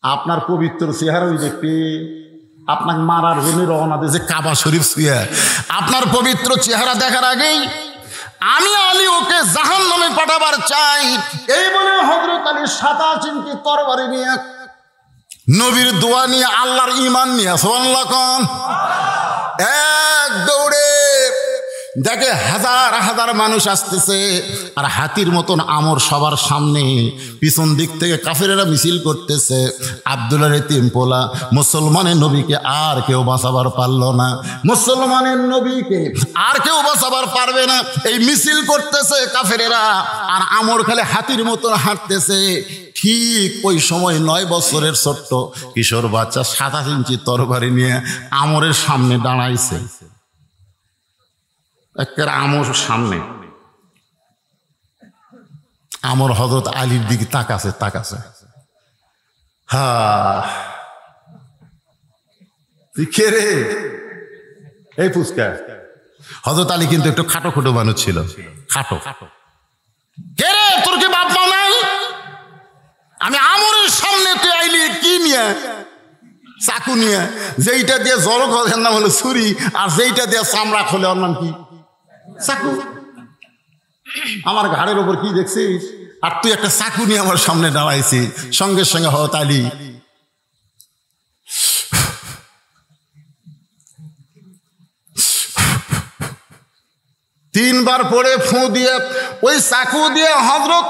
আপনার পবিত্র চেহারা ওই দেখবে, আপনাকে মারার জন্য রওনা দিয়েছে কাবা শরীফ ছুঁয়ে, আপনার পবিত্র চেহারা দেখার আগেই আমি আলী ওকে জাহান্নামে পাঠাবার চাই। এই বলে হযরত আলী 27 ইঞ্চি তরবারি নিয়ে, নবীর দোয়া নিয়ে, আল্লাহর ঈমান নিয়ে, সুবহানাল্লাহ কোন, এক দৌড়ে দেখে হাজার হাজার মানুষ আসতেছে, আর হাতির মতন আমর সবার সামনে। পিছন দিক থেকে কাফেরেরা মিছিল করতেছে। আব্দুল্লাহর এতিম পোলা, মুসলমানের নবীকে আর কেউ বাঁচাবার পারল না, মুসলমানের নবীকে আর কেউ বাঁচাবার পারবে না। এই মিছিল করতেছে কাফেরেরা, আর আমর খালি হাতির মতন হাঁটতেছে। ঠিক ওই সময় 9 বছরের ছোট্ট কিশোর বাচ্চা 27 ইঞ্চি তরবারি নিয়ে আমরের সামনে দাঁড়াইছে। একেবারে আমর সামনে। আমর হযরত আলীর দিকে তাকাছে। তুই কে রে? এই ফুসকা। হযরত আলী কিন্তু একটু খাটো মানুষ ছিল, খাটো। কে রে, তোর কি বাপ মা নাই? আমি আমরের সামনে, তুই আইলি কি নিয়ে? চাকু নিয়ে। যেইটা দিয়ে জল খোলের নাম হলো ছুরি, আর যেইটা দিয়ে চামড়া খোলে ওর নাম কি? চাকু। আমার ঘাড়ের ওপর কি দেখছিস? আর তুই একটা চাকু নিয়ে আমার সামনে দাঁড়াইছি। সঙ্গে সঙ্গে হযরত আলী তিনবার পরে ফু দিয়ে ওই চাকু দিয়ে হযরত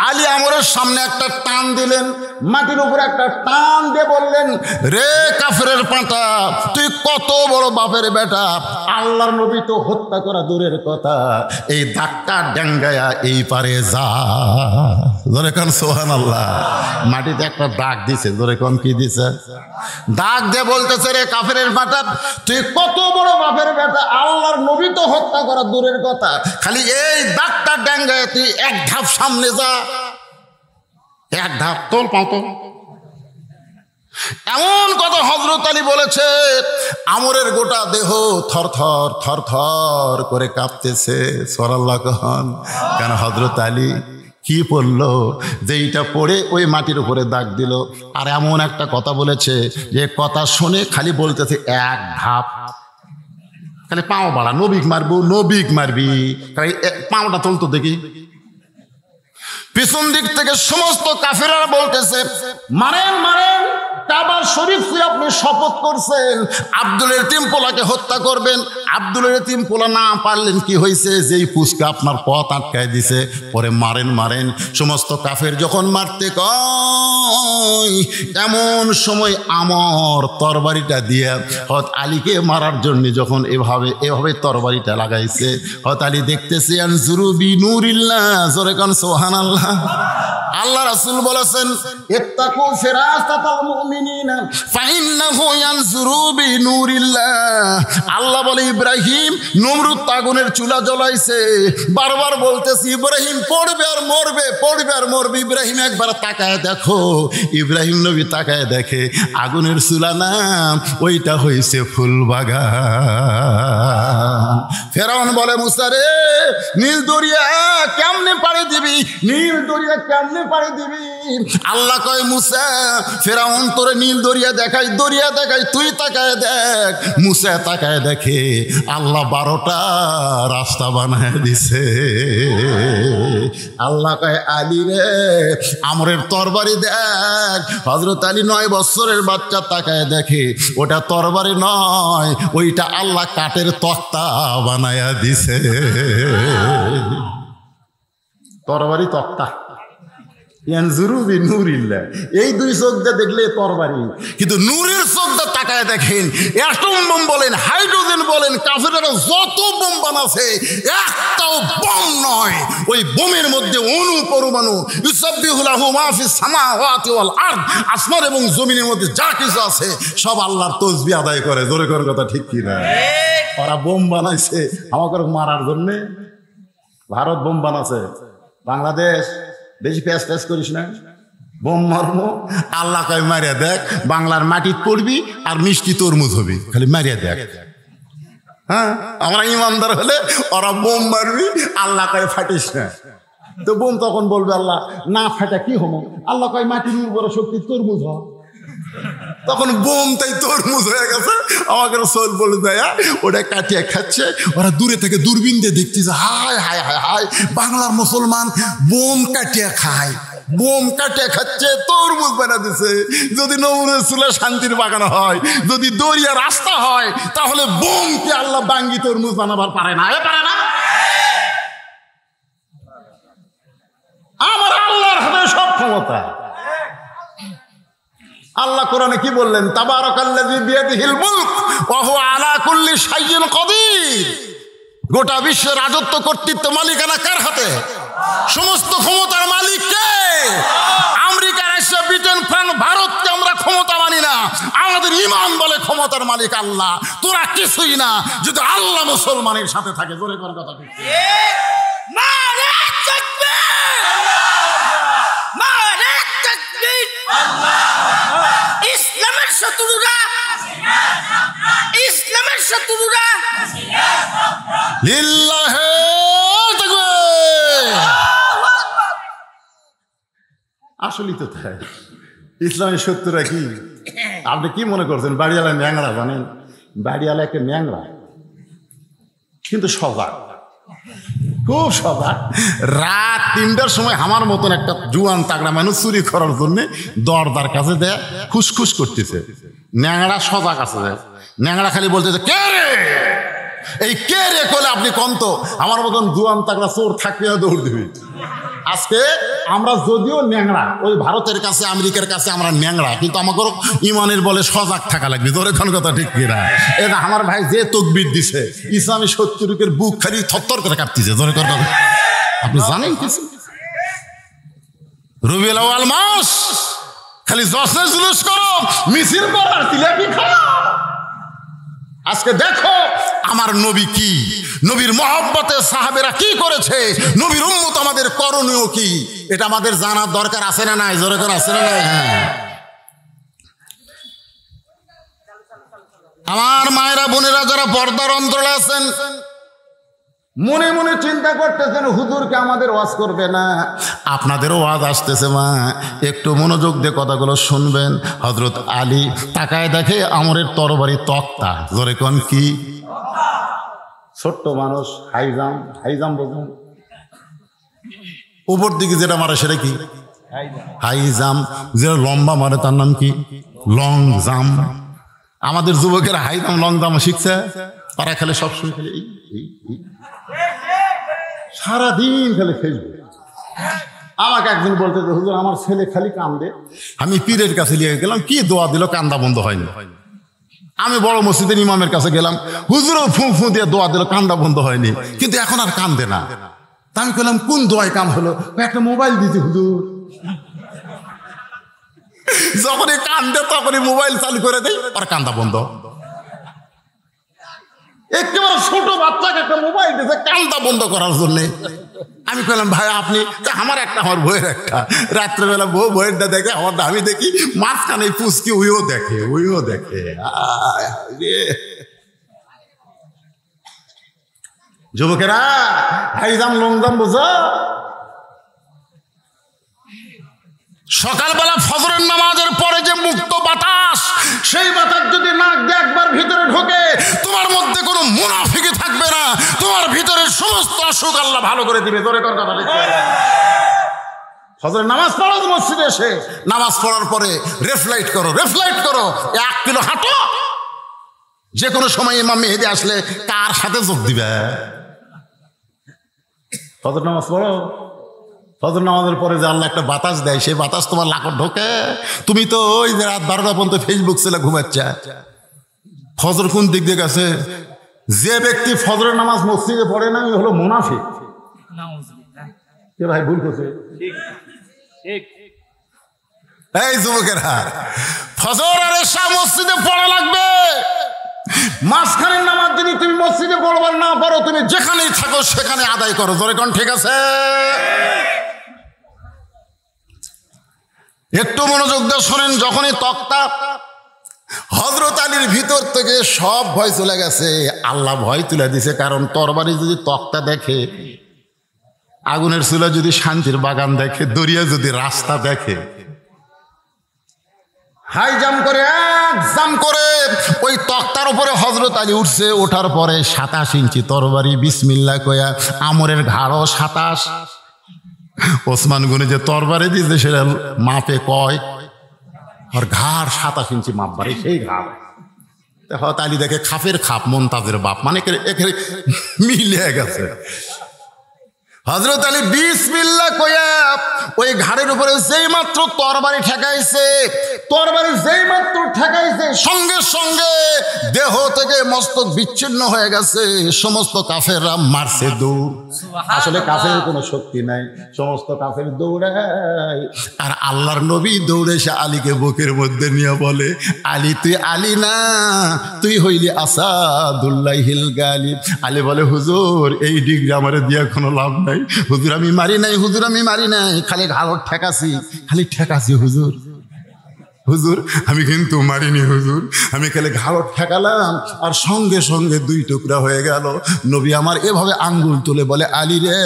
আলী আমরের সামনে একটা টান দিলেন, মাটির উপরে একটা টান দিয়ে বললেন, রে কাফেরের পাঁটা, তুই কত বড় বাপের বেটা! আল্লাহর নবী তো হত্যা করা দূরের কথা, এই ধাক্কা ডেঙ্গায়া এই পারে যা। ধরে কোন সুবহানাল্লাহ। মাটিতে একটা দাগ দিছে। ধরে কোন কি দিছে? দাগ দিয়ে বলতেছে, রে কাফেরের পাঁটা, তুই কত বড় বাপের বেটা! আল্লাহর নবী তো হত্যা করা দূরের কথা, খালি এই দাগটা ডেঙ্গায়া তুই এক ধাপ সামনে যা, এক ধাপ তোল পাতো। এমন কথা হযরত আলী বলেছে, আমরের গোটা দেহ থর করে কাঁপতেছে। সুবহানাল্লাহ কন। কেন? হযরত আলী কি পড়লো, যেইটা পড়ে ওই মাটির উপরে দাগ দিল। আর এমন একটা কথা বলেছে, যে কথা শুনে খালি বলতেছে এক ধাপ, খালি পাও বাড়া, নবিক মারবি, পাওটা তুলতো দেখি। পিছন দিক থেকে সমস্ত কাফেররা বলতেছে, মারেন, কাবা শরীফ আপনি শপথ করছেন আব্দুল এতিম পোলাকে হত্যা করবেন। আব্দুল এতিম পোলা না পারলেন, কি হয়েছে? যেই পুষ্কা আপনার পথ আটকায় দিছে, পরে মারেন। সমস্ত কাফের যখন মারতে কয়, এমন সময় আমর তরবারিটা দিয়ে হযরত আলীকে মারার জন্য যখন এভাবে তরবারিটা লাগাইছে, হযরত আলী দেখতেছে, আনজুরু বিনুরিল্লাহ। জোরে কান সুবহানাল্লাহ। আল্লাহ রাসূল বলেছেন, ইত্তাকু ফিরাসাতাল মুমিনিনা ফাইন্নাহু ইয়ানজুরু বিনুরিল্লাহ। আল্লাহ বলে, ইব্রাহিম নমরুদ আগুনের চুলা জ্বলাইছে, বারবার বলতেছি ইব্রাহিম পড়বে আর মরবে। ইব্রাহিম একবার তাকায় দেখো। ইব্রাহিম নবী তাকায় দেখে, আগুনের চুলা না, ওইটা হইছে ফুল বাগান। ফেরাউন বলে, মুসা রে, নীল দরিয়া কেমনে পাড়ি দিবি? আল্লাহ কয়, মুসা, ফেরাউন তোরে নীল দরিয়া দেখাই, তুই তাকায় দেখ। মুসা তাকায় দেখে, আল্লাহ 12টা রাস্তা বানায় দিছে। আল্লাহ কয়, আলী রে, আমরের তরবারি দেখ। হযরত আলী 9 বছরের বাচ্চা তাকায় দেখে, ওটা তরবারি নয়, ওইটা আল্লাহ কাঠের তক্তা বানায়া দিছে। তরবারি তক্তা। এই দুই চোখ দিয়ে দেখলে তরবারি, কিন্তু নূরের চোখ দিয়ে তাকায় দেখেন, অ্যাটম বোম বলেন, হাইড্রোজেন বলেন, কাফেররা যত বোম বানাছে, বোম নয়, ওই বোমের মধ্যে অণু পরমাণু, ইউসাব্বিহু লাহু মা ফিস সামাওয়াতি ওয়াল আরদ, আসমান এবং জমিনের মধ্যে যা কিছু আছে সব আল্লাহর তাসবিহ আদায় করে। জোরে করে কথা ঠিক কি না? ওরা বোম বানাইছে আমাকে মারার জন্য। ভারত বোম বানাছে, বাংলাদেশ বেশি প্যাস প্যাস করিস না, বোম মারবো। আল্লাহ কয় মারিয়া দেখ, বাংলার মাটিত পড়বি আর মিষ্টি তরমুজ হবি, খালি মারিয়া দেখ। হ্যাঁ, আমরা ইমানদার হলে ওরা বোম মারবি, আল্লাহ কয় ফাটিস না। তো বোম তখন বলবে আল্লাহ না ফাটা কি হবো, আল্লাহ কয় মাটির উর্বর শক্তি তরমুজ হ। তখন বোম তাই তরমুজ হয়ে গেছে। আমাকে রসুল বলে দেয়া ওটা কাটিয়ে খাচ্ছে। ওরা দূরে থেকে দূরবীন দিয়ে দেখতেছে, হায় হায় হায় হায়, বাংলার মুসলমান বোম কাটিয়ে খায়, বোম কাটিয়ে খাচ্ছে, তরমুজ বানা দিছে। যদি নমরুদের চুলে শান্তির বাগান হয়, যদি দরিয়া রাস্তা হয়, তাহলে বোমকে আল্লাহ বাঙ্গি তরমুজ বানাবার পারে না? পারে না? আমার আল্লাহর হাতে সব ক্ষমতা। আল্লাহ কোরআনে কি বললেন? তাবারাকাল্লাযী বিয়াদিহিল মুলক ওয়া হুয়া আলা কুল্লি শাইইন কাদির। গোটা বিশ্বের রাজত্ব, কর্তৃত্ব, মালিকানা কার হাতে? সমস্ত ক্ষমতার মালিক কে? আমেরিকা, রাশিয়া, ব্রিটেন, ফ্রান্স, ভারতকে আমরা ক্ষমতা মানি না। আমাদের ঈমান বলে ক্ষমতার মালিক আল্লাহ। তোরা কিছুই না যদি আল্লাহ মুসলমানের সাথে থাকে। জোরে করে কথা ঠিক। নারে তাকবীর, নারে তাকবীর। ইসলামের শত্রুরা, ইসলামের শত্রুরা লিল্লাহি তাকবীর। আসলেই তো তাই। ইসলামের শত্রুরা কি? আপনি কি মনে করছেন বাড়িওয়ালা ন্যাংরা? জানেন, বাড়িওয়ালা একটা ন্যাংরা, কিন্তু সজাগ, খুব সজাগ। রাত 3টার সময় আমার মতন একটা জুয়ান তাগড়া মানুষ চুরি করার জন্য দরদার কাছে দেয়, খুসখুস করতেছে। ন্যাংরা সজাগ আছে। ন্যাংরা খালি বলতেছে কে রে, এই কে রে করলে আপনি কন্ত আমার মতন জুয়ান তাগড়া চোর থাকলে দৌড় দিবি। আজকে আমরা যদিও ন্যাংরা, ওই ভারতের কাছে, আমেরিকার কাছে আমরা ন্যাংরা, কিন্তু আমাকে ইমানের বলে সজাগ থাকা লাগবে। ধরে কোন কথা ঠিক কিনা? এটা আমার ভাই যে তকবির দিছে, ইসলামী শত্রুকের বুক খালি থরথর করে কাঁপতেছে। ধরে কথা আপনি জানেন কিছু? রবিউল আউয়াল মাস, খালি জশ্নে জুলুস করো, মিছিল করো, জিলাপি খাও। আজকে দেখো আমার নবী কি, নবীর মহব্বতে সাহাবেরা কি করেছে, নবীর উম্মত আমাদের করণীয় কি, এটা আমাদের জানার দরকার আছে না নাই? জোরে করে আছে না নাই? আমার মায়েরা, বোনেরা যারা পর্দার অন্তরালে আছেন, মনে মনে চিন্তা করতেছেন হুজুরকে আমাদের ওয়াজ করবে না। আপনাদেরও ওয়াজ আসতেছে মা, একটু মনোযোগ দিয়ে কথাগুলো শুনবেন। হযরত আলী তাকায় দেখে আমরের তরবারি তক্তা। জোরে কোন কি? ছোট্ট মানুষ, হাইজাম, হাইজাম বলুন, উপর দিকে যেটা মারে সেটা কি? হাইজাম। যেটা লম্বা মারে তার নাম কি? লং জাম। আমাদের যুবকেরা হাইজাম লং জাম শিখছে, তারা খেলে সবসময় খেলে সারাদিন খেলে ফেসবুক। আমাকে একদিন বলতে হুজুর আমার ছেলে খালি কান্দে। আমি পীরের কাছে নিয়ে গেলাম, কি দোয়া দিল, কান্দা বন্ধ হয়নি। আমি বড় মসজিদের ইমামের কাছে গেলাম, হুজুরও ফু ফু দিয়ে দোয়া দিল, কান্দা বন্ধ হয়নি, কিন্তু এখন আর কান্দে না। তা আমি বললাম কোন দোয়ায় কাম হলো? একটা মোবাইল দিয়েছি হুজুর। যখনই কান্দে তখনই মোবাইল চালু করে দেয়, আর কান্দা বন্ধ। একেবারে ছোট বাচ্চাকে একটা মোবাইল দিয়েছে কান্দা বন্ধ করার জন্য। আমি বললাম ভাই আপনি, আমার একটা, আমার বইয়ের একটা। রাত্রেবেলা বউ বইয়েরটা দেখে, আমারটা আমি দেখি, মাঝখানে পুচকি উইও দেখে, উইও দেখে। যুবকেরা হাইজাম লংজাম বোঝো। সকালবেলা ফজরের নামাজের পরে যে মুক্ত বাতাস, সেই বাতাস যদি নাক দিয়ে একবার ভিতরে ঢোকে, তোমার মধ্যে কোনো মুনাফিকি থাকবে না, তোমার ভিতরে সমস্ত অসুখ আল্লাহ ভালো করে দিবে। তোরে কথা ফজরের নামাজ পড়ো, মসজিদে এসে নামাজ পড়ার পরে রেফলাইট করো, রেফলাইট করো, 1 কিলো হাঁটো। যে কোনো সময় ইমাম মেহেদী আসলে কার সাথে যোগ দিবে? ফজর নামাজ পড়ো। ফজর নামাজের পরে যে আল্লাহ একটা বাতাস দেয়, সেই বাতাস তোমার লাকড় ঢোকে। তুমি তো ওই যে রাত 12টা পর্যন্ত ফেসবুক ছেলে ঘুমাচ্ছে। ফজর কোন দিক দিয়ে গেছে? যে ব্যক্তি ফজরের নামাজ মসজিদে পড়ে না ওই হলো মুনাফিক। কে ভাই ভুল করছে? এই যুবকেরা, ফজর আর এশা মসজিদে পড়া লাগবে। মাঝখানের নামাজ যদি তুমি মসজিদে পড়বার না পারো, তুমি যেখানেই থাকো সেখানে আদায় করো। জোরে কোন ঠিক আছে? একটু মনোযোগ দিয়ে শোনেন। যখনই তক্তা হযরত আলীর ভিতর থেকে সব ভয় চলে গেছে, আল্লাহ ভয় তুলে দিছে। কারণ তরবারি যদি তক্তা দেখে, আগুনের চুলা যদি শান্তির বাগান দেখে, দরিয়া যদি রাস্তা দেখে, হাই জাম করে এক জাম করে ওই তক্তার উপরে হযরত আলী উঠছে। ওঠার পরে 27 ইঞ্চি তরবারি, বিসমিল্লাহ কয়া। আমরের ঘাড়ও 27। ওসমান গনি যে তরবারি দিয়েছে সেটা মাপে কয়, আর ঘাড় 27 ইঞ্চি মাপ বাড়ে, সেই ঘাড়। হযরত আলী দেখে খাপের খাপ, মুনতাজের বাপ, মানে এখানে মিলে গেছে। হযরত আলী বিসমিল্লাহ কয়া ওই ঘাড়ের উপরে যেই মাত্র তরবারি ঠেকাইছে, তরবারি যেই মাত্র ঠেকাইছে সঙ্গে সঙ্গে দেহ থেকে মস্তক বিচ্ছিন্ন হয়ে গেছে। সমস্ত কাফেররা মারছে দৌড়। আসলে কাফের কোনো শক্তি নাই, সমস্ত কাফের দৌড়ায়। আর আল্লাহর নবী দৌড়ে এসে আলীকে বুকের মধ্যে নিয়ে বলে, আলী তুই আলী না, তুই হইলি আসাদুল্লাহিল গালিব। আলী বলে, হুজুর এই ডিগ্রি আমার দিয়া কোনো লাভ নাই। হুজুর আমি মারি নাই, হুজুর আমি মারি নাই, খালি ঘাড় ঠেকাছি, খালি ঠেকাছি হুজুর। হুজুর আমি কিন্তু মারিনি হুজুর, আমি খালি ঘাড় ঠেকালাম, আর সঙ্গে সঙ্গে 2 টুকরা হয়ে গেল। নবী আমার এভাবে আঙ্গুল তুলে বলে, আলী রে,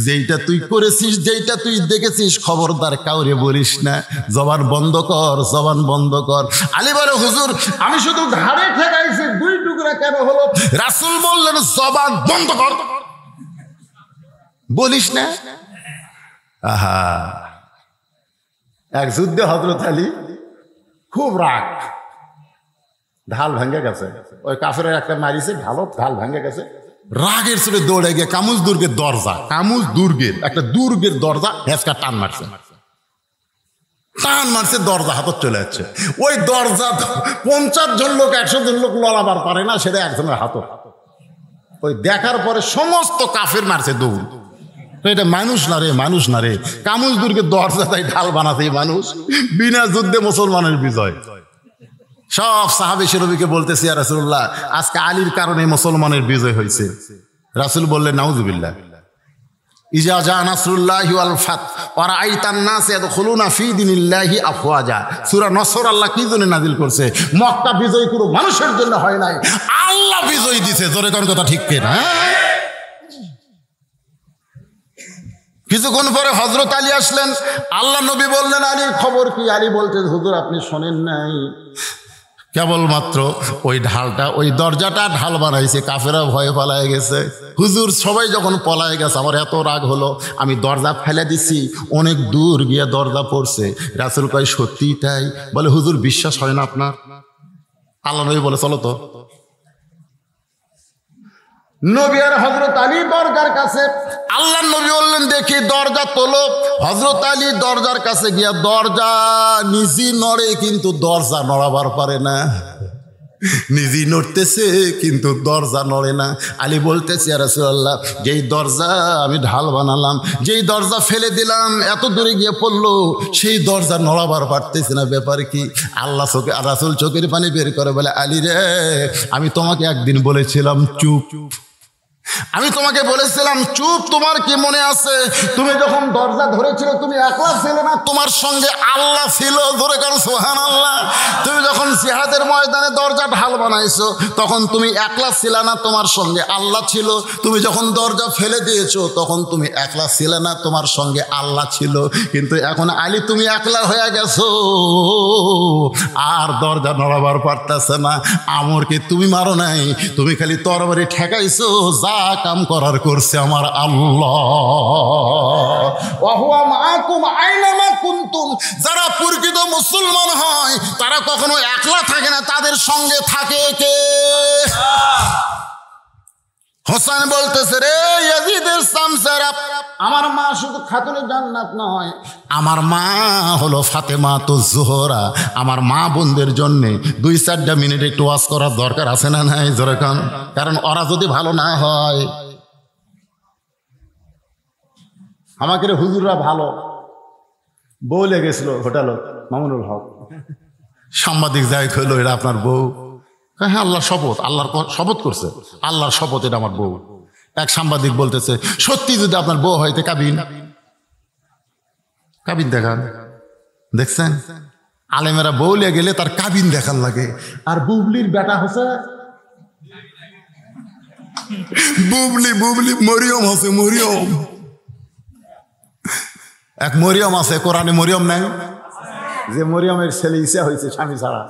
যেইটা তুই করেছিস, যেইটা তুই দেখেছিস, খবরদার কাউরে বলিস না, জবান বন্ধ কর, জবান বন্ধ কর। আলী বলে, হুজুর আমি শুধু ঘাড়ে ঠেকাইছি, 2 টুকরা কেন হলো? রাসূল বললেন, জবান বন্ধ কর, বলিস না। আহা, এক যুদ্ধে হযরত আলী খুব রাগ, ঢাল ভেঙে গেছে। ওই কাফেরের একটা মারিছে, ঢাল ভেঙে গেছে। রাগের চলে দৌড়ে গিয়ে কামুজ দুর্গের দরজা, কামুজ দুর্গের একটা দুর্গের দরজা হেঁচকা টান মারছে, দরজা হাতত চলে যাচ্ছে। ওই দরজা 50 জন লোক 100 জন লোক লড়াবার পারে না, সেটা একজনের হাত। ওই দেখার পরে সমস্ত কাফের মারছে দৌড়। এটা মানুষ না রে, মানুষ না রে। কামুজ দুর্গের দরজা তাই ঢাল বানাতে মানুষ। বিনা যুদ্ধে মুসলমানের বিজয়। সব সাহাবী নবীকে বলতেছি, ইয়া রাসূলুল্লাহ আজকে আলীর কারণে মুসলমানের বিজয় হয়েছে। রাসূল বললেন, নাউযুবিল্লাহ। ইজা জা নাসরুল্লাহি ওয়াল ফাত ওয়া রাআইতান নাস ইয়াদখুলুনা ফি দীনিল্লাহি আফওয়াজা। সূরা নসর আল্লাহ কি জন্য নাযিল করছে? মক্কা বিজয় কোনো মানুষের জন্য হয় নাই, আল্লাহ বিজয় দিয়েছে। জোরে কোন কথা ঠিক কিনা? কিছুক্ষণ পরে হযরত আলী আসলেন। আল্লাহ নবী বললেন, আলীর খবর কি? আলী বলতে, হুজুর আপনি শোনেন নাই, কেবলমাত্র ওই ঢালটা, ওই দরজাটা ঢাল বানাইছে, কাফেরা ভয়ে পালায় গেছে। হুজুর সবাই যখন পলায় গেছে আমার এত রাগ হলো, আমি দরজা ফেলে দিছি, অনেক দূর গিয়ে দরজা পড়ছে। রাসূল কয়, সত্যিই তাই? বলে, হুজুর বিশ্বাস হয় না আপনার? আল্লাহ নবী বলে, চলো তো। নবী আর হযরত আলী দরজার কাছে। আল্লাহ নবী বললেন, দেখি দরজা তোলো। হযরত আলী দরজার কাছে গিয়া, দরজা নিজে নড়ে কিন্তু দরজা নড়াবার পারে না, নিজে নড়তেছে কিন্তু দরজা নড়ে না। আলী বলতেছে, ইয়া রাসূলুল্লাহ যেই দরজা আমি ঢাল বানালাম, যেই দরজা ফেলে দিলাম, এত দূরে গিয়ে পড়লো, সেই দরজা নড়াবার পারতেছে না, ব্যাপার কি? আল্লাহ রাসূল চোখের পানি বের করে বলে, আলী রে, আমি তোমাকে একদিন বলেছিলাম চুপ, আমি তোমাকে বলেছিলাম চুপ। তোমার কি মনে আছে, তুমি যখন দরজা ধরেছিল তুমি একলা ছিলে না, তোমার সঙ্গে আল্লাহ ছিল। ধরে কারণ সুবহানাল্লাহ। তুমি যখন জিহাদের ময়দানে দরজা ঢাল বানাইছো তখন তুমি একলা ছিলে না, তোমার সঙ্গে আল্লাহ ছিল। তুমি যখন দরজা ফেলে দিয়েছো তখন তুমি একলা ছিলে না, তোমার সঙ্গে আল্লাহ ছিল। কিন্তু এখন আলী তুমি একলা হয়ে গেছো, আর দরজা নড়াবার পারতেছে না। আমরকে তুমি মারো নাই, তুমি খালি তরবারি ঠেকাইছো, যা কাম করার করছে আমার আল্লাহ। ওয়া হুয়া মাআকুম আইনামা কুনতুম। যারা প্রকৃত মুসলমান হয় তারা কখনো একলা থাকে না, তাদের সঙ্গে থাকে কে? হোসেন বলতেছে, রে ইয়াজিদের সামসারা, আমার মা শুধু খাতুনে জান্নাত নয়, আমার মা হলো ফাতেমা তো জোহরা। আমার মা বোনদের জন্যে 2-4 মিনিট একটু ওয়াজ করার দরকার আছে না নাই জোরে কান? কারণ ওরা যদি ভালো না হয়, আমাকে হুজুররা ভালো বউ লেগেছিল হোটেল মামুনুল হক, সাংবাদিক যাই হইলো, এটা আপনার বউ? হ্যাঁ, আল্লাহর শপথ, আল্লাহর শপথ করছে, আল্লাহর শপথ এটা আমার বউ। এক সাংবাদিক বলতেছে, সত্যি যদি আপনার বউ হইতে কাবিন কাবিন দেখান। দেখছেন, আলেমেরা বউ লিয়ে গেলে তার কাবিন দেখান লাগে। আর বুবলির বেটা হচ্ছে বুবলি, মরিয়ম হচ্ছে মরিয়ম। এক মরিয়ম আছে, কোরআনে মরিয়ম নাই? যে মরিয়মের ছেলে ইসা হয়েছে স্বামী ছাড়া,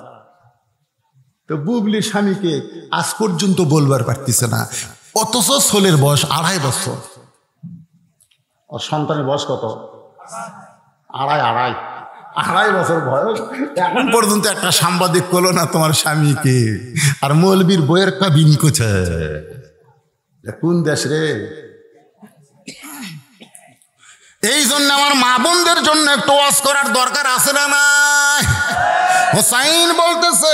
তো বুবলির স্বামীকে আজ পর্যন্ত বলবার পারতেছে না, অথচ ছোলের বয়স 2.5 বছর। ওর সন্তানের বয়স কত? আড়াই বছর বয়স। এখন পর্যন্ত একটা সাংবাদিক করলো না তোমার স্বামীকে। আর মৌলবীর বইয়ের কাবিন কোথায়? কোন দেশ রে? এই জন্য আমার মা বোনদের জন্য একটু ওয়াজ করার দরকার আছে না নাই? হোসাইন বলতেছে,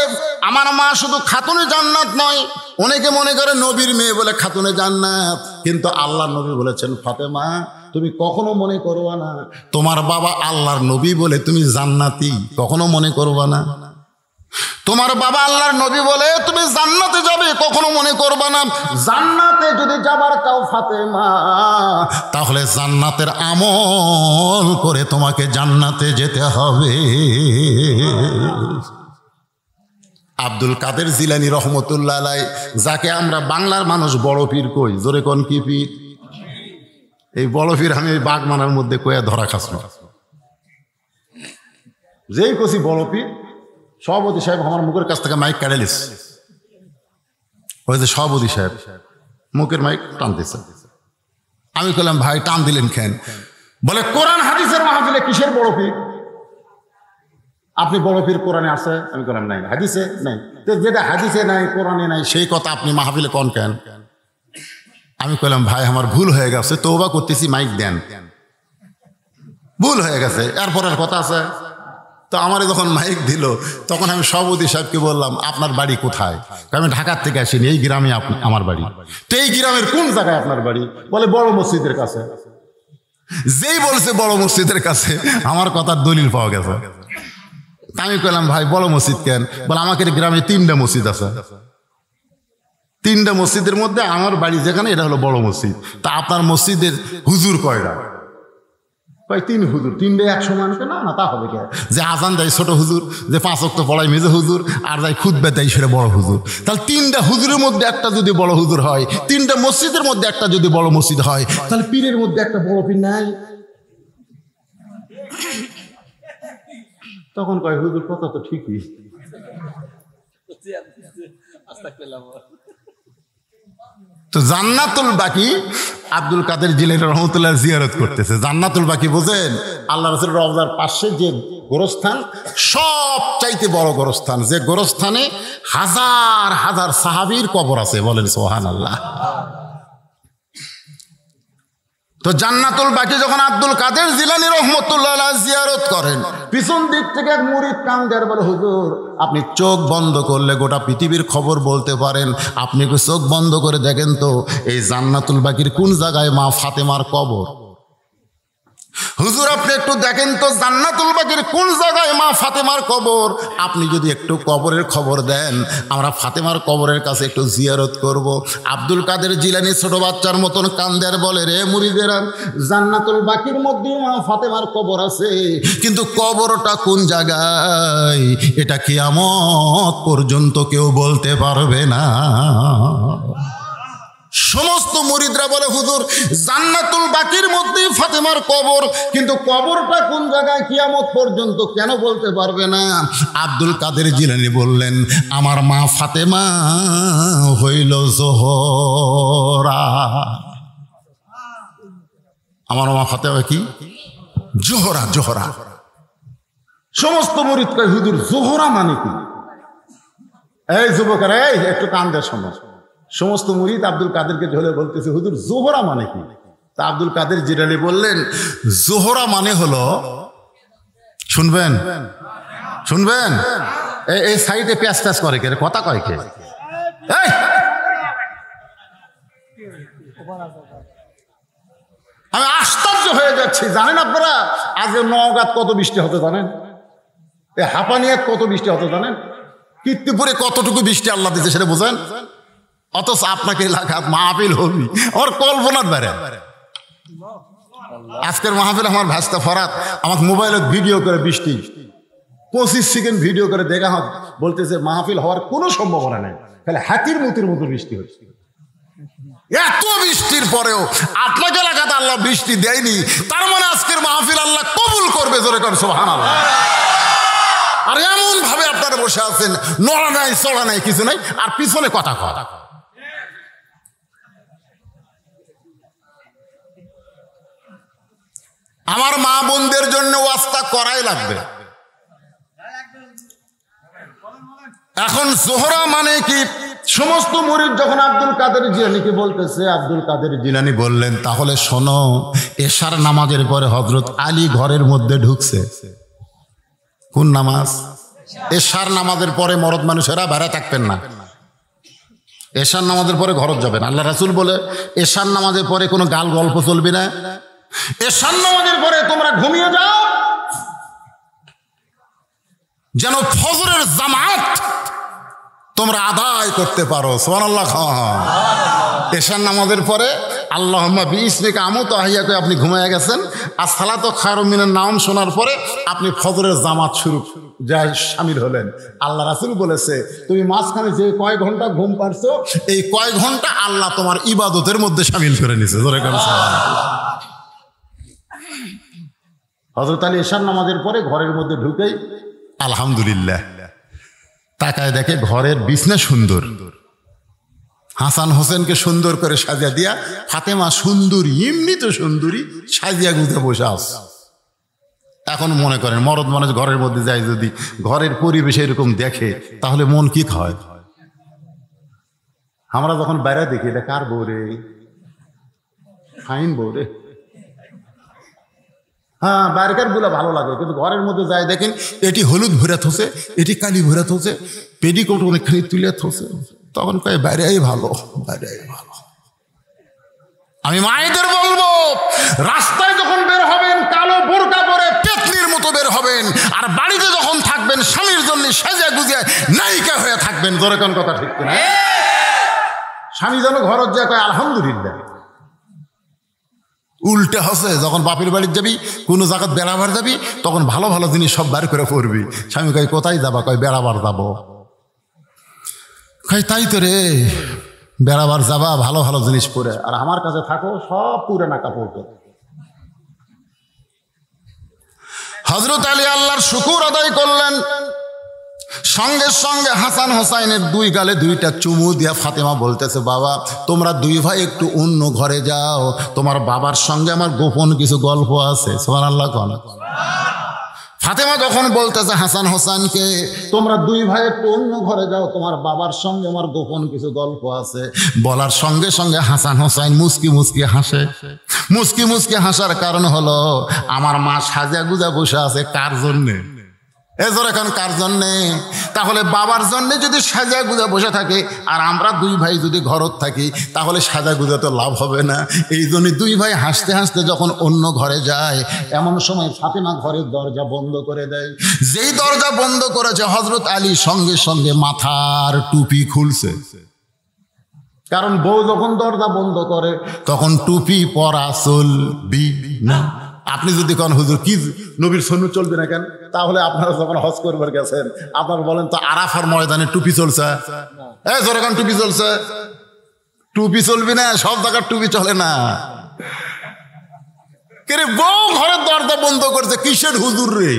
আমার মা শুধু খাতুনে জান্নাত নয়। অনেকে মনে করে নবীর মেয়ে বলে খাতুনে জান্নাত, কিন্তু আল্লাহর নবী বলেছেন, ফাতেমা তুমি কখনো মনে করবা না তোমার বাবা আল্লাহর নবী বলে তুমি জান্নাতি, কখনো মনে করবা না। তোমার বাবা আল্লাহর নবী বলে তুমি জান্নাতে যাবে, কখনো মনে করবা না। জান্নাতে যদি যাবার চাও ফাতেমা, তাহলে জান্নাতের আমল করে তোমাকে জান্নাতে যেতে হবে। আব্দুল কাদের জিলানী রহমতুল্লাহ আলাইহি, যাকে আমরা বাংলার মানুষ বড় পীর কই, জোরে কোন কি পীর? এই বড় পীর আমি বাগমানার মধ্যে কয়ে ধরা খাসল। যেই কছি বড় পীর, সভাপতি সাহেব আমার মুখের কাছ থেকে মাইক কেড়ে নিস। ওই যে সভাপতি সাহেব মুখের মাইক টানতেছে। আমি বললাম, ভাই টান দিলেন কেন? বলে, কোরআন হাদিসের মাহফিলে কিসের বড় পীর? আপনি বড় পীর কোরআনে আছে? আমি বললাম, নাই, হাদিসে নাই। তো যেটা হাদিসে নাই, কোরআনে নাই, সেই কথা আপনি মাহফিলে কোন কেন? আমি বললাম, ভাই আমার ভুল হয়ে গেছে, তওবা করতেছি, মাইক দেন। ভুল হয়ে গেছে, এরপরের কথা আছে। তো আমার যখন মাইক দিল, তখন আমি সভাপতি সাহেবকে বললাম, আপনার বাড়ি কোথায়? আমি ঢাকার থেকে আসিনি, এই গ্রামে আমার বাড়ি। তো এই গ্রামের কোন জায়গায় আপনার বাড়ি? বলে, বড় মসজিদের কাছে। যেই বলছে বড় মসজিদের কাছে, আমার কথার দলিল পাওয়া গেছে। আমি বললাম, ভাই বড় মসজিদ কেন? বলে, আমাকে গ্রামে 3টা মসজিদ আছে, 3টা মসজিদের মধ্যে আমার বাড়ি যেখানে, এটা হলো বড় মসজিদ। তা আপনার মসজিদের হুজুর কয়টা? ভাই 3 হুজুর। 3টে 100 মানুষকে? না না, তা হবে কে? যে আজান দেয় ছোট হুজুর, যে 5 ওয়াক্ত পড়ায় মেজো হুজুর, আর যাই খুতবা দেয় সেটা বড় হুজুর। তাহলে 3টা হুজুরের মধ্যে একটা যদি বড় হুজুর হয়, 3টা মসজিদের মধ্যে একটা যদি বড় মসজিদ হয়, তাহলে পীরের মধ্যে একটা বড় পীর নাই? তখন কয়, হুজুর কথা তো ঠিকই। তো জান্নাতুল বাকি আব্দুল কাদের জিলানী রহমতুল্লাহ জিয়ারত করতেছে। জান্নাতুল বাকি বোঝেন? আল্লাহ রাসূলের রওজার পাশে যে গোরস্থান, সব চাইতে বড় গোরস্থান, যে গোরস্থানে হাজার হাজার সাহাবীর কবর আছে। বলেন সুবহানাল্লাহ। তো জান্নাতুল বাকি যখন আব্দুল কাদের জিলানী রহমতুল্লাহ আলাইহি জিয়ারত করেন, পিছন দিক থেকে এক মুরিদ কান দেয়, বলে, হুজুর আপনি চোখ বন্ধ করলে গোটা পৃথিবীর খবর বলতে পারেন, আপনি একটু চোখ বন্ধ করে দেখেন তো এই জান্নাতুল বাকির কোন জায়গায় মা ফাতেমার কবর। হুজুর আপনি একটু দেখেন তো জান্নাতুল বাকির কোন জায়গায় মা ফাতেমার কবর। আপনি যদি একটু কবরের খবর দেন, আমরা ফাতেমার কবরের কাছে একটু জিয়ারত করব। আব্দুল কাদের জিলানী ছোট বাচ্চার মতন কান্দের, বলে, রে মুরিদেরা, জান্নাতুল বাকির মধ্যে মা ফাতেমার কবর আছে, কিন্তু কবরটা কোন জায়গায় এটা কিয়ামত পর্যন্ত কেউ বলতে পারবে না। সমস্ত মুরিদরা বলে, হুজুর জান্নাতুল বাকির মধ্যে ফাতেমার কবর, কিন্তু কবরটা কোন জায়গায় কিয়ামত পর্যন্ত কেন বলতে পারবে না? আব্দুল কাদের জিলানী বললেন, আমার মা ফাতেমা হইল জোহরা। আমার মা ফাতেমা কি? জোহরা। জোহরা। সমস্ত মুরিদ কয়, হুজুর জোহরা মানে কি? এই যুবকেরা, এই একটু কান দেয়, সমস্ত সমস্ত মুরিদ আব্দুল কাদেরকে ঝোলে বলতেছে, হুজুর জোহরা মানে কি? তা আব্দুল কাদের জিলানী বললেন, জোহরা মানে হলো, শুনবেন শুনবেন, এই সাইডে প্যাচ প্যাচ করে কে, কথা কয় কে? আমি আশ্চর্য হয়ে যাচ্ছি। জানেন আপনারা আজ নওগাঁত কত বৃষ্টি হতো জানেন? এই হাঁপানিয়াত কত বৃষ্টি হতো জানেন? কীর্তিপুরে কতটুকু বৃষ্টি আল্লাহ দিতে সেটা বোঝেন? অথচ আপনাকে এলাকাত মাহফিল হবি আমার কল্পনার বাইরে। আজকের মাহফিল আমার ভাস্তা ফরাত আমাকে মোবাইলে ভিডিও করে বৃষ্টি 25 সেকেন্ড ভিডিও করে দেখা হোক, বলতেছে মাহফিল হওয়ার কোনো সম্ভাবনা নেই, তাহলে হাতির মুতির মতো বৃষ্টি হচ্ছে। এত বৃষ্টির পরেও আপনাকে এলাকাতে আল্লাহ বৃষ্টি দেয়নি, তার মানে আজকের মাহফিল আল্লাহ কবুল করবে, জোরে করে সুবহানাল্লাহ। আর এমন ভাবে আপনারা বসে আছেন, নড়া নাই চড়া নাই কিছু নাই, আর পিছনে কথা কথা। আমার মা বোনদের জন্য ওয়াস্তা করাই লাগবে। এখন জোহরা মানে কি? সমস্ত মুরিদ যখন আব্দুল কাদের জিলানীকে বলতেছে, আব্দুল কাদের জিলানী বললেন, তাহলে শোনো, এশার নামাজের পরে হযরত আলী ঘরের মধ্যে ঢুকছে। কোন নামাজ? এশার নামাজের পরে মরদ মানুষেরা বেড়া থাকবেন না, এশার নামাজের পরে ঘর যাবেন। আল্লাহ রাসূল বলে, এশার নামাজের পরে কোনো গাল গল্প চলবে না, এশার নামাজের পরে তোমরা ঘুমিয়ে যাও, যেন ফজরের জামাত তোমরা আদায় করতে পারো। সুবহানাল্লাহ। এশার নামাজের পরে আল্লাহুম্মা বিইসমিকা আমুতু আহিয়াকে আপনি ঘুমিয়ে গেছেন, আর সালাতু খায়রুম মিনান নাওম শোনার পরে আপনি ফজরের জামাত শুরু যায় শামিল হলেন। আল্লাহ রাসূল বলেছে, তুমি মাঝখানে যে কয় ঘন্টা ঘুম পারছো, এই কয় ঘন্টা আল্লাহ তোমার ইবাদতের মধ্যে শামিল করে নিছে। জোরে করে সুবহানাল্লাহ। হযরত আলী এশার নামাজের পরে ঘরের মধ্যে ঢুকেই আলহামদুলিল্লাহ তাকায় দেখে ঘরের বিছনা সুন্দর, হাসান হোসেনকে সুন্দর করে সাজিয়া দিয়া, ফাতেমা সুন্দরী, এমনি তো সুন্দরী, সাজিয়া গুজে বসে আছে। এখন মনে করেন মরদ মানুষ ঘরের মধ্যে যায়, যদি ঘরের পরিবেশ এরকম দেখে তাহলে মন কি হয়? আমরা যখন বাইরে দেখি, এটা কার বউ রে, ফাইন বউ রে। হ্যাঁ, বাইরেকার গুলা ভালো লাগে, কিন্তু ঘরের মধ্যে যায় দেখেন এটি হলুদ ভরে থসে, এটি কালি ভরে থসে, পেটিকোট অনেকখানি তুলে থসে, তখন কয় বাইরেই ভালো, বাইরেই ভালো। আমি মায়েদের বলবো, রাস্তায় যখন বের হবেন কালো বোরকা পরে পেতনির মতো বের হবেন, আর বাড়িতে যখন থাকবেন স্বামীর জন্য সাজিয়া গুজিয়া নায়িকা হয়ে থাকবেন। জোরে কোন কথা ঠিক কিনা? স্বামী যেন ঘরত যায় কয় আলহামদুলিল্লাহ। উল্টে হসে, যখন বাপের বাড়ির যাবি, কোনো জায়গায় বেড়াবার যাবি, তখন ভালো ভালো জিনিস সব বার করে পড়বি। স্বামী কয় কোথায় যাবা? কয় বেড়াবার যাবো। কয় তাই তো রে, বেড়াবার যাবা ভালো ভালো জিনিস পরে, আর আমার কাছে থাকো সব পুরানা কাপড় পরে। হযরত আলী আল্লাহর শুকর আদায় করলেন, সঙ্গে সঙ্গে হাসান হোসাইনের দুই গালে দুইটা চুমু দিয়া ফাতেমা বলতেছে, বাবা তোমরা দুই ভাই একটু অন্য ঘরে যাও, তোমার বাবার সঙ্গে আমার গোপন কিছু গল্প আছে। সুবহানাল্লাহ। ফাতেমা যখন বলতেছে হাসান হোসেনকে, তোমরা দুই ভাই একটু অন্য ঘরে যাও, তোমার বাবার সঙ্গে আমার গোপন কিছু গল্প আছে, বলার সঙ্গে সঙ্গে হাসান হোসেন মুস্কি মুস্কি হাসে। মুস্কি মুস্কি হাসার কারণ হলো, আমার মা সাজা গুজা বসে আছে কার জন্যে? এজোর এখন কার জন্যে? তাহলে বাবার জন্যে যদি সাজা গুজা বসে থাকে, আর আমরা দুই ভাই যদি ঘরত থাকি, তাহলে সাজা গুজা তো লাভ হবে না। এই জন্য দুই ভাই হাসতে হাসতে যখন অন্য ঘরে যায়, এমন সময় ফাতেমা ঘরের দরজা বন্ধ করে দেয়। যেই দরজা বন্ধ করেছে, হযরত আলী সঙ্গে সঙ্গে মাথার টুপি খুলছে, কারণ বউ যখন দরজা বন্ধ করে তখন টুপি পরা চলবি না। আপনি যদি কোন হুজুর কি নবীর সুন্নাত চলবে না কেন, তাহলে আপনারা যখন হজ করবার গেছেন, আপনারা বলেন তো আরাফার ময়দানে টুপি চলছে, যখন টুপি চলছে, টুপি চলবি না, সব জায়গার টুপি চলে না। কে রে, বউ ঘরের দরজা বন্ধ করছে, কিসের হুজুর রে?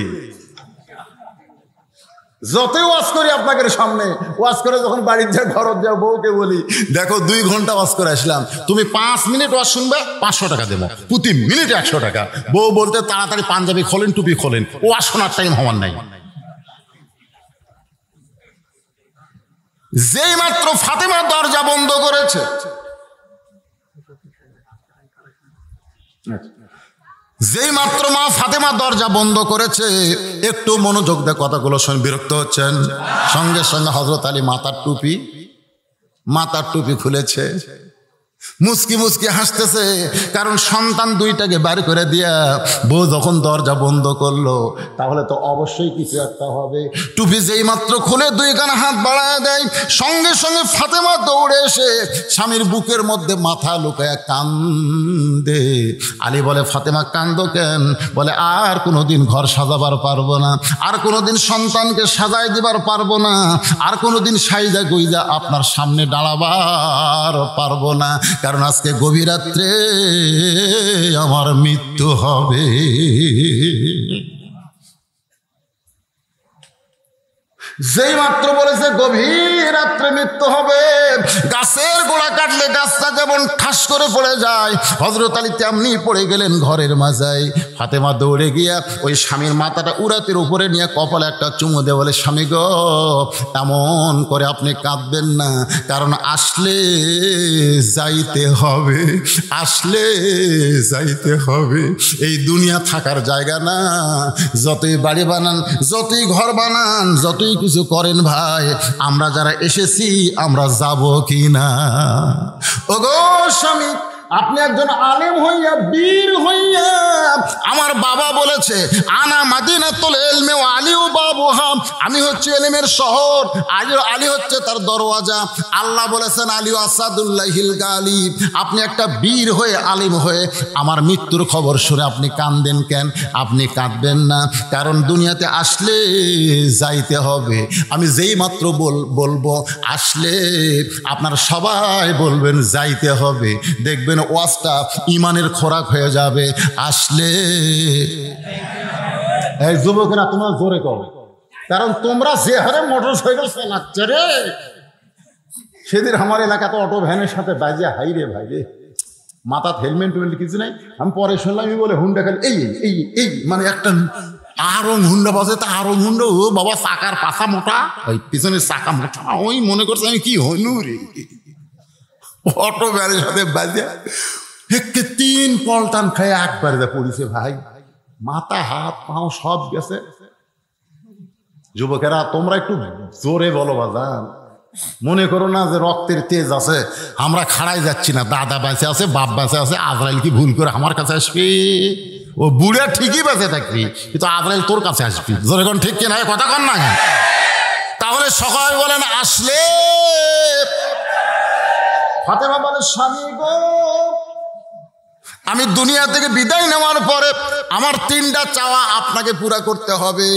যতই ওয়াজ করি আপনাদের সামনে, ওয়াজ করে যখন বাড়ির যা ঘরত যাও, বউকে বলি দেখো 2 ঘন্টা ওয়াজ করে আসলাম, তুমি 5 মিনিট ওয়াজ শুনবে, 500 টাকা দেবো, প্রতি মিনিটে 100 টাকা। বউ বলতে তাড়াতাড়ি পাঞ্জাবি খোলেন, টুপি খোলেন, ওয়াজ শোনার টাইম হওয়ার নাই। যেই মাত্র ফাতেমা দরজা বন্ধ করেছে, যেই মাত্র মা ফাতেমা দরজা বন্ধ করেছে, একটু মনোযোগ দিয়ে কথাগুলো শুনে বিরক্ত হচ্ছেন, সঙ্গে সঙ্গে হযরত আলী মাথার টুপি খুলেছে, মুস্কি মুস্কি হাসতেছে। কারণ সন্তান দুইটাকে বার করে দিয়া বউ যখন দরজা বন্ধ করলো, তাহলে তো অবশ্যই কিছু একটা হবে। টুপি যেই মাত্র খুলে দুইখানা হাত বাড়ায় দেয়, সঙ্গে সঙ্গে ফাতেমা দৌড়ে এসে স্বামীর বুকের মধ্যে মাথা লুকায় কান্দে। আলী বলে, ফাতেমা কান্দো কেন? বলে, আর কোনোদিন ঘর সাজাবার পারবো না, আর কোনোদিন সন্তানকে সাজাই দিবার পারবো না, আর কোনোদিন সাইজা গুইজা আপনার সামনে দাঁড়াবার পারবো না, কারণ আজকে গভীর রাত্রে আমার মৃত্যু হবে। যেই মাত্র বলেছে গভীর রাত্রে মৃত্যু হবে, গাছের গোড়া কাটলে গাছটা যেমন ঠাস করে পড়ে যায়, হযরত আলী তেমনি পড়ে গেলেন ঘরের মাঝায়। ফাতেমা দৌড়ে গিয়া ওই স্বামীর মাথাটা উরাতের উপরে নিয়ে কপালে একটা চুমু দিয়ে বলে, স্বামী গো, এমন করে আপনি কাঁদবেন না, কারণ আসলে যাইতে হবে, আসলে যাইতে হবে। এই দুনিয়া থাকার জায়গা না। যতই বাড়ি বানান, যতই ঘর বানান, যতই কিছু করেন ভাই, আমরা যারা এসেছি আমরা যাব কি না? ওগো স্বামী, আপনি একজন আলেম হইয়া, বীর হইয়া, আমার বাবা বলেছে আনা মাদিনাতুল ইলমি ওয়া আলিউ বাবুহা, আমি হচ্ছে ইলমের শহর, আলী হচ্ছে তার দরওয়াজা। আল্লাহ বলেছেন আলী আসাদুল্লাহিল গালিব। আপনি একটা বীর হয়ে, আলিম হয়ে আমার মৃত্যুর খবর শুনে আপনি কাঁদেন কেন? আপনি কাঁদবেন না, কারণ দুনিয়াতে আসলে যাইতে হবে। আমি যেই মাত্র বলবো আসলে, আপনার সবাই বলবেন যাইতে হবে। দেখবেন ওয়াজটা ইমানের খোরাক হয়ে যাবে। আসলে এই যুবকেরা তোমরা জোরে করো, কারণ তোমরা যে হারে মোটর সাইকেল চালাচ্ছে রে, সেদিন আমার এলাকাতে অটো ভ্যানের সাথে বাজে হাই রে ভাই রে, মাথাত হেলমেট কিছু নাই। আমি পরে শুনলাম বলে হুন্ডা খালি এই এই এই মানে একটা আরো হুন্ডা বাজে, তা আরো হুন্ডা, ও বাবা চাকার পাশা মোটা, ওই পিছনের চাকা মোটা, ওই মনে করছে আমি কি হইনু রে। অটো ভ্যানের সাথে বাজে একে 3 পলটান খায় একবারে যা পড়িছে ভাই, মাথা হাত পাও সব গেছে। যুবকেরা তোমরা একটু জোরে বলো বাজান, মনে করো না যে রক্তের তেজ আছে, আমরা খাড়াই যাচ্ছি না, দাদা বেঁচে আছে, বাপ বেঁচে আছে, আজরাইল কি ভুল করে আমার কাছে আসবি? ও বুড়া ঠিকই বেঁচে থাকবি, কিন্তু আজরাইল তোর কাছে আসবি। জোরে কোন ঠিক কিনা, কথা কন না। তাহলে সকাল বলেন আসলে। ফাতেমা বলে, স্বামী গো, আমি দুনিয়া থেকে বিদায় নেওয়ার পরে আমার 3টা চাওয়া আপনাকে পুরা করতে হবে।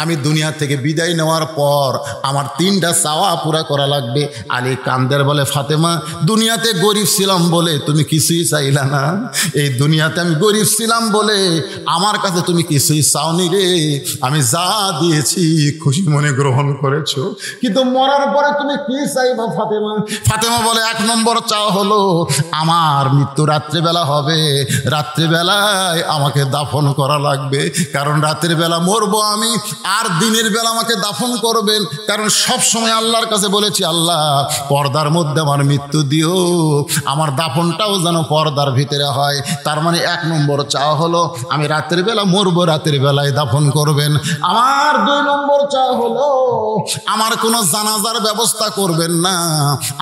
আমি দুনিয়া থেকে বিদায় নেওয়ার পর আমার 3টা চাওয়া পুরা করা লাগবে। আলী কান্দের বলে, ফাতেমা, দুনিয়াতে গরিব ছিলাম বলে তুমি কিছুই চাইলা না, এই দুনিয়াতে আমি গরিব ছিলাম বলে আমার কাছে তুমি কিছুই চাওনি রে, আমি যা দিয়েছি খুশি মনে গ্রহণ করেছো, কিন্তু মরার পরে তুমি কি চাইবা ফাতেমা? ফাতেমা বলে, 1 নম্বর চাওয়া হলো আমার মৃত্যু রাত্রিবেলা হবে, রাত্রিবেলায় আমাকে দাফন করা লাগবে, কারণ রাতের বেলা মরবো আমি, আর দিনের বেলা আমাকে দাফন করবেন, কারণ সব সময় আল্লাহর কাছে বলেছি, আল্লাহ পর্দার মধ্যে আমার মৃত্যু দিও, আমার দাফনটাও যেন পর্দার ভিতরে হয়। তার মানে 1 নম্বর চাওয়া হলো আমি রাতের বেলা মরবো, রাতের বেলায় দাফন করবেন। আমার 2 নম্বর চাওয়া হলো আমার কোনো জানাজার ব্যবস্থা করবেন না,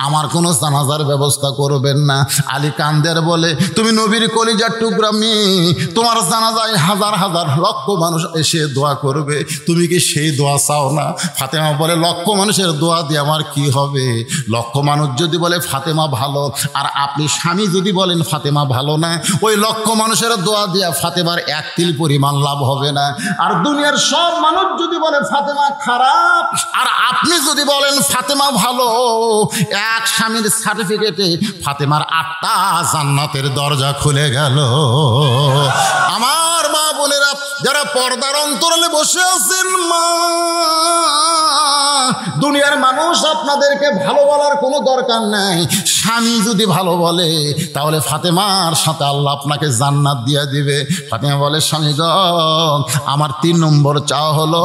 আমার কোনো জানাজার ব্যবস্থা করবেন না। আলী কান্দের বলে, তুমি নবীর কলিজার টুকরা মেয়ে, তোমার জানাজায় হাজার হাজার লক্ষ মানুষ এসে দোয়া করবে, তুমি কি সেই দোয়া চাও না? ফাতেমা বলে, লক্ষ মানুষের দোয়া দিয়ে আমার কি হবে? লক্ষ মানুষ যদি বলে ফাতেমা ভালো, আর আপনি স্বামী যদি বলেন ফাতেমা ভালো না, ওই লক্ষ মানুষের দোয়া দিয়া ফাতেমার 1 তিল পরিমাণ লাভ হবে না। আর দুনিয়ার সব মানুষ যদি বলে ফাতেমা খারাপ, আর আপনি যদি বলেন ফাতেমা ভালো, এক স্বামীর সার্টিফিকেটে ফাতেমার 8টা জান্নাতের দরজা খুলে গেল। আমার মা বোনেরা যারা পর্দার অন্তরালে বসে আছেন, মা দুনিয়ার মানুষ আপনাদেরকে ভালো বলার কোনো দরকার নাই। স্বামী যদি ভালো বলে তাহলে ফাতেমার সাথে আল্লাহ আপনাকে জান্নাত দিয়ে দিবে। ফাতেমা বলে, স্বামী গো, আমার 3 নম্বর চাওয়া হলো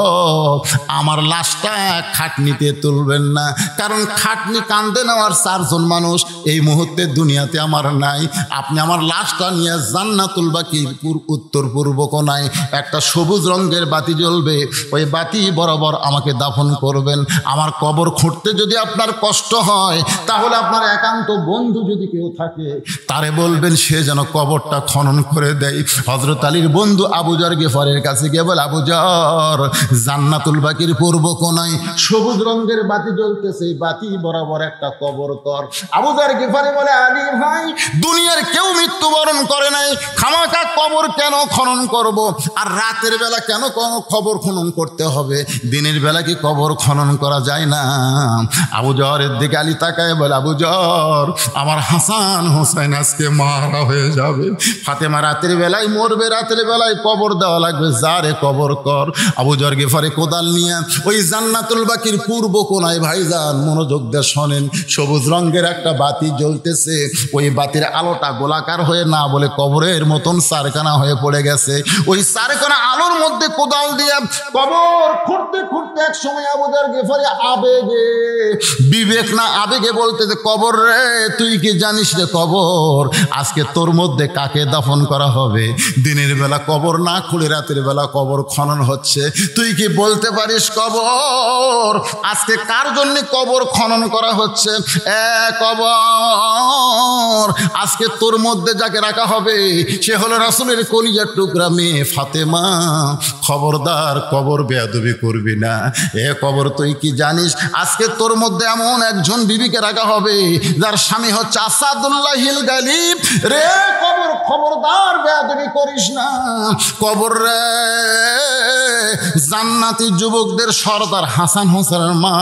আমার লাশটা খাটনিতে তুলবেন না, কারণ খাটনি কান্দে নেওয়ার 4 জন মানুষ এই মুহূর্তে দুনিয়াতে আমার নাই। আপনি আমার লাশটা নিয়ে জান্নাতুল বাকির উত্তর পূর্ব কোণায় একটা সবুজ রঙের বাতি জ্বলবে, ওই বাতি বরাবর আমাকে দাফন করবেন। আমার কবর খুঁড়তে যদি আপনার কষ্ট হয় তাহলে আপনার একান্ত বন্ধু যদি কেউ থাকে তারে বলবেন সে যেন কবরটা খনন করে দেয়। হযরত আলীর বন্ধু আবু যর গিফারের কাছে গিয়ে বলে, আবু যর, জান্নাতুল বাকির পূর্ব কোণায় সবুজ রঙের বাতি জ্বলতেছে, এই বাতি বরাবর একটা কবর কর। আবু যর গিফারি বলে, আলী ভাই, দুনিয়ার কেউ মৃত্যুবরণ করে নাই, খামাকা কবর কেন খনন করব? আর রাতের বেলা কেন কোনো কবর খনন করতে হবে? দিনের বেলা কি কবর খনন করা যায় না? আবু যরের দিকে আলী তাকায় বলে, আবু যর, আমার হাসান হোসেন আজকে মারা হয়ে যাবে, ফাতেমা রাতের বেলায় মরবে, রাতের বেলায় কবর দেওয়া লাগবে, যারে কবর কর। আবু যর গিফারি কোদাল নিয়ে ওই জান্নাতুল বাকির পূর্ব কোণায়, ভাইজান মনোযোগ দিয়ে শোনেন, সবুজ রঙের একটা বাতি জ্বলতেছে, ওই বাতির আলোটা গোলাকার হয়ে না বলে কবরের মতন চারখানা হয়ে পড়ে গেছে। ওই চারখানা আলোর মধ্যে কোদাল দিয়ে কবর খুঁড়তে খুঁড়তে এক সময় আবু যর গিফারি আবেগে, বিবেক না আবেগে বলতে যে, কবর রে, তুই কি জানিস রে কবর, আজকে তোর মধ্যে কাকে দাফন করা হবে? দিনের বেলা কবর না খুলে রাতের বেলা কবর খনন হচ্ছে, তুই কি বলতে পারিস কবর আজকে কার জন্য কবর খনন করা হচ্ছে? কবর, আজকে তোর মধ্যে যাকে রাখা হবে সে হলো রাসূলের কলিজার টুকরা মেয়ে ফাতেমা। খবরদার, কবর বেয়াদবি করবি না। কবর, তুই কি জানিস আজকে তোর মধ্যে এমন একজন বিবিকে রাখা হবে যার স্বামী হচ্ছে আসাদুল্লাহিল গালিব রে। কবর, খবরদার বেয়াদবি করিস না। কবর রে, জান্নাতি যুবকদের সর্দার হাসান হোসেনের মা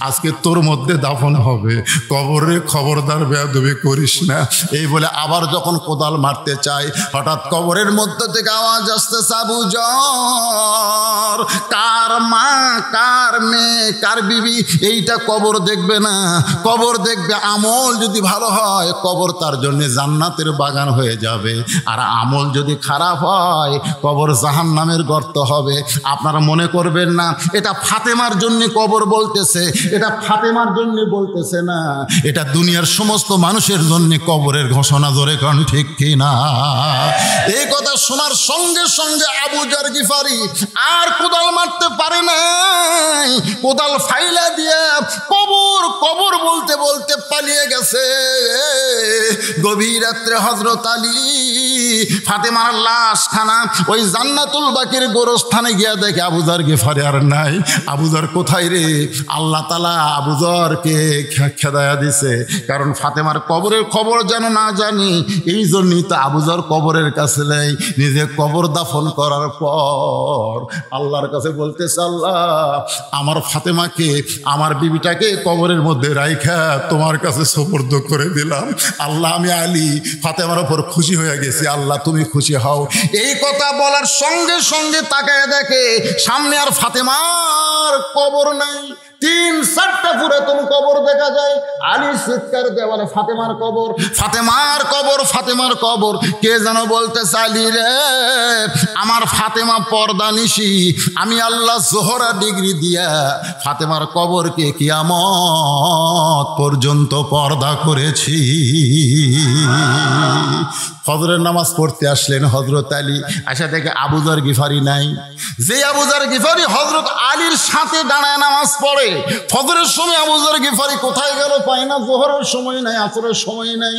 আজকে তোর মধ্যে দাফন হবে। কবর রে, খবরদার বেয়াদবি করিস না। এই বলে আবার যখন কোদাল মারতে চায়, হঠাৎ কবরের মধ্যে থেকে আওয়াজ আসতেছে, আবু যর, কার মা, কার মেয়ে, কার বিবি, এইটা কবর দেখবে না, কবর দেখবে আমল যদি ভালো হয় কবর তার জন্য জান্নাতের বাগান হয়ে যাবে, আর আমল যদি খারাপ হয় কবর জাহান্নামের গর্ত হবে। আপনারা মনে করবেন না এটা ফাতেমার জন্য কবর বলতেছে, এটা ফাতেমার জন্য বলতেছে না, এটা দুনিয়ার সমস্ত মানুষের জন্য কবরের ঘোষণা। জোরে কারণ ঠিক কি না? এই কথা শোনার সঙ্গে সঙ্গে আবু যর গিফারি আর কোদাল মারতে পারে নাই, কোদাল ফাইলা দিয়ে কবর কবর বলতে বলতে পালিয়ে গেছে। গভীর রাত্রে হযরত আলী ফাতেমার লাশখানা ওই জান্নাতুল বাকির গোরস্থানে গিয়া দেখে আবু যর গিফারি আর নাই। আবু যর কোথায় রে? আল্লাহ তাআলা আবু যরকে খেদায়া দিছে, কারণ ফাতেমার কবরের খবর যেন না জানি, এই জন্যই তো আবু যর কবরের কাছে নেই। নিজে কবর দাফন করার পর আল্লাহর কাছে বলতেছে, আল্লাহ, আমার ফাতেমাকে, আমার বিবিটাকে কবরের মধ্যে রাইখা তোমার কাছে সুপর্দ করে দিলাম। আল্লাহ, আমি আলী ফাতেমার উপর খুশি হয়ে গেছি, আল্লাহ তুমি খুশি হও। এই কথা বলার সঙ্গে সঙ্গে তাকায় দেখে সামনে আর ফাতেমার কবর নাই, 3-4টা পুরাতন কবর দেখা যায়। আলী চিৎকার দিয়ে বলে, ফাতেমার কবর, ফাতেমার কবর, ফাতেমার কবর। কে যেন বলতে চাইলি রে, আমার ফাতেমা পর্দা নিশি, আমি আল্লাহ জোহরা ডিগ্রি দিয়া ফাতেমার কবরকে কিয়ামত পর্যন্ত পর্দা করেছি। ফজরের নামাজ পড়তে আসলেন হযরত আলী, আশা থেকে আবু যর গিফারি নাই। যে আবু যর গিফারি হযরত আলীর সাথে দাঁড়ায় নামাজ পড়ে, ফজরের সময় আবু যর গিফারি কোথায় গেল পায় না। জোহরের সময় নাই, আসরের সময় নাই,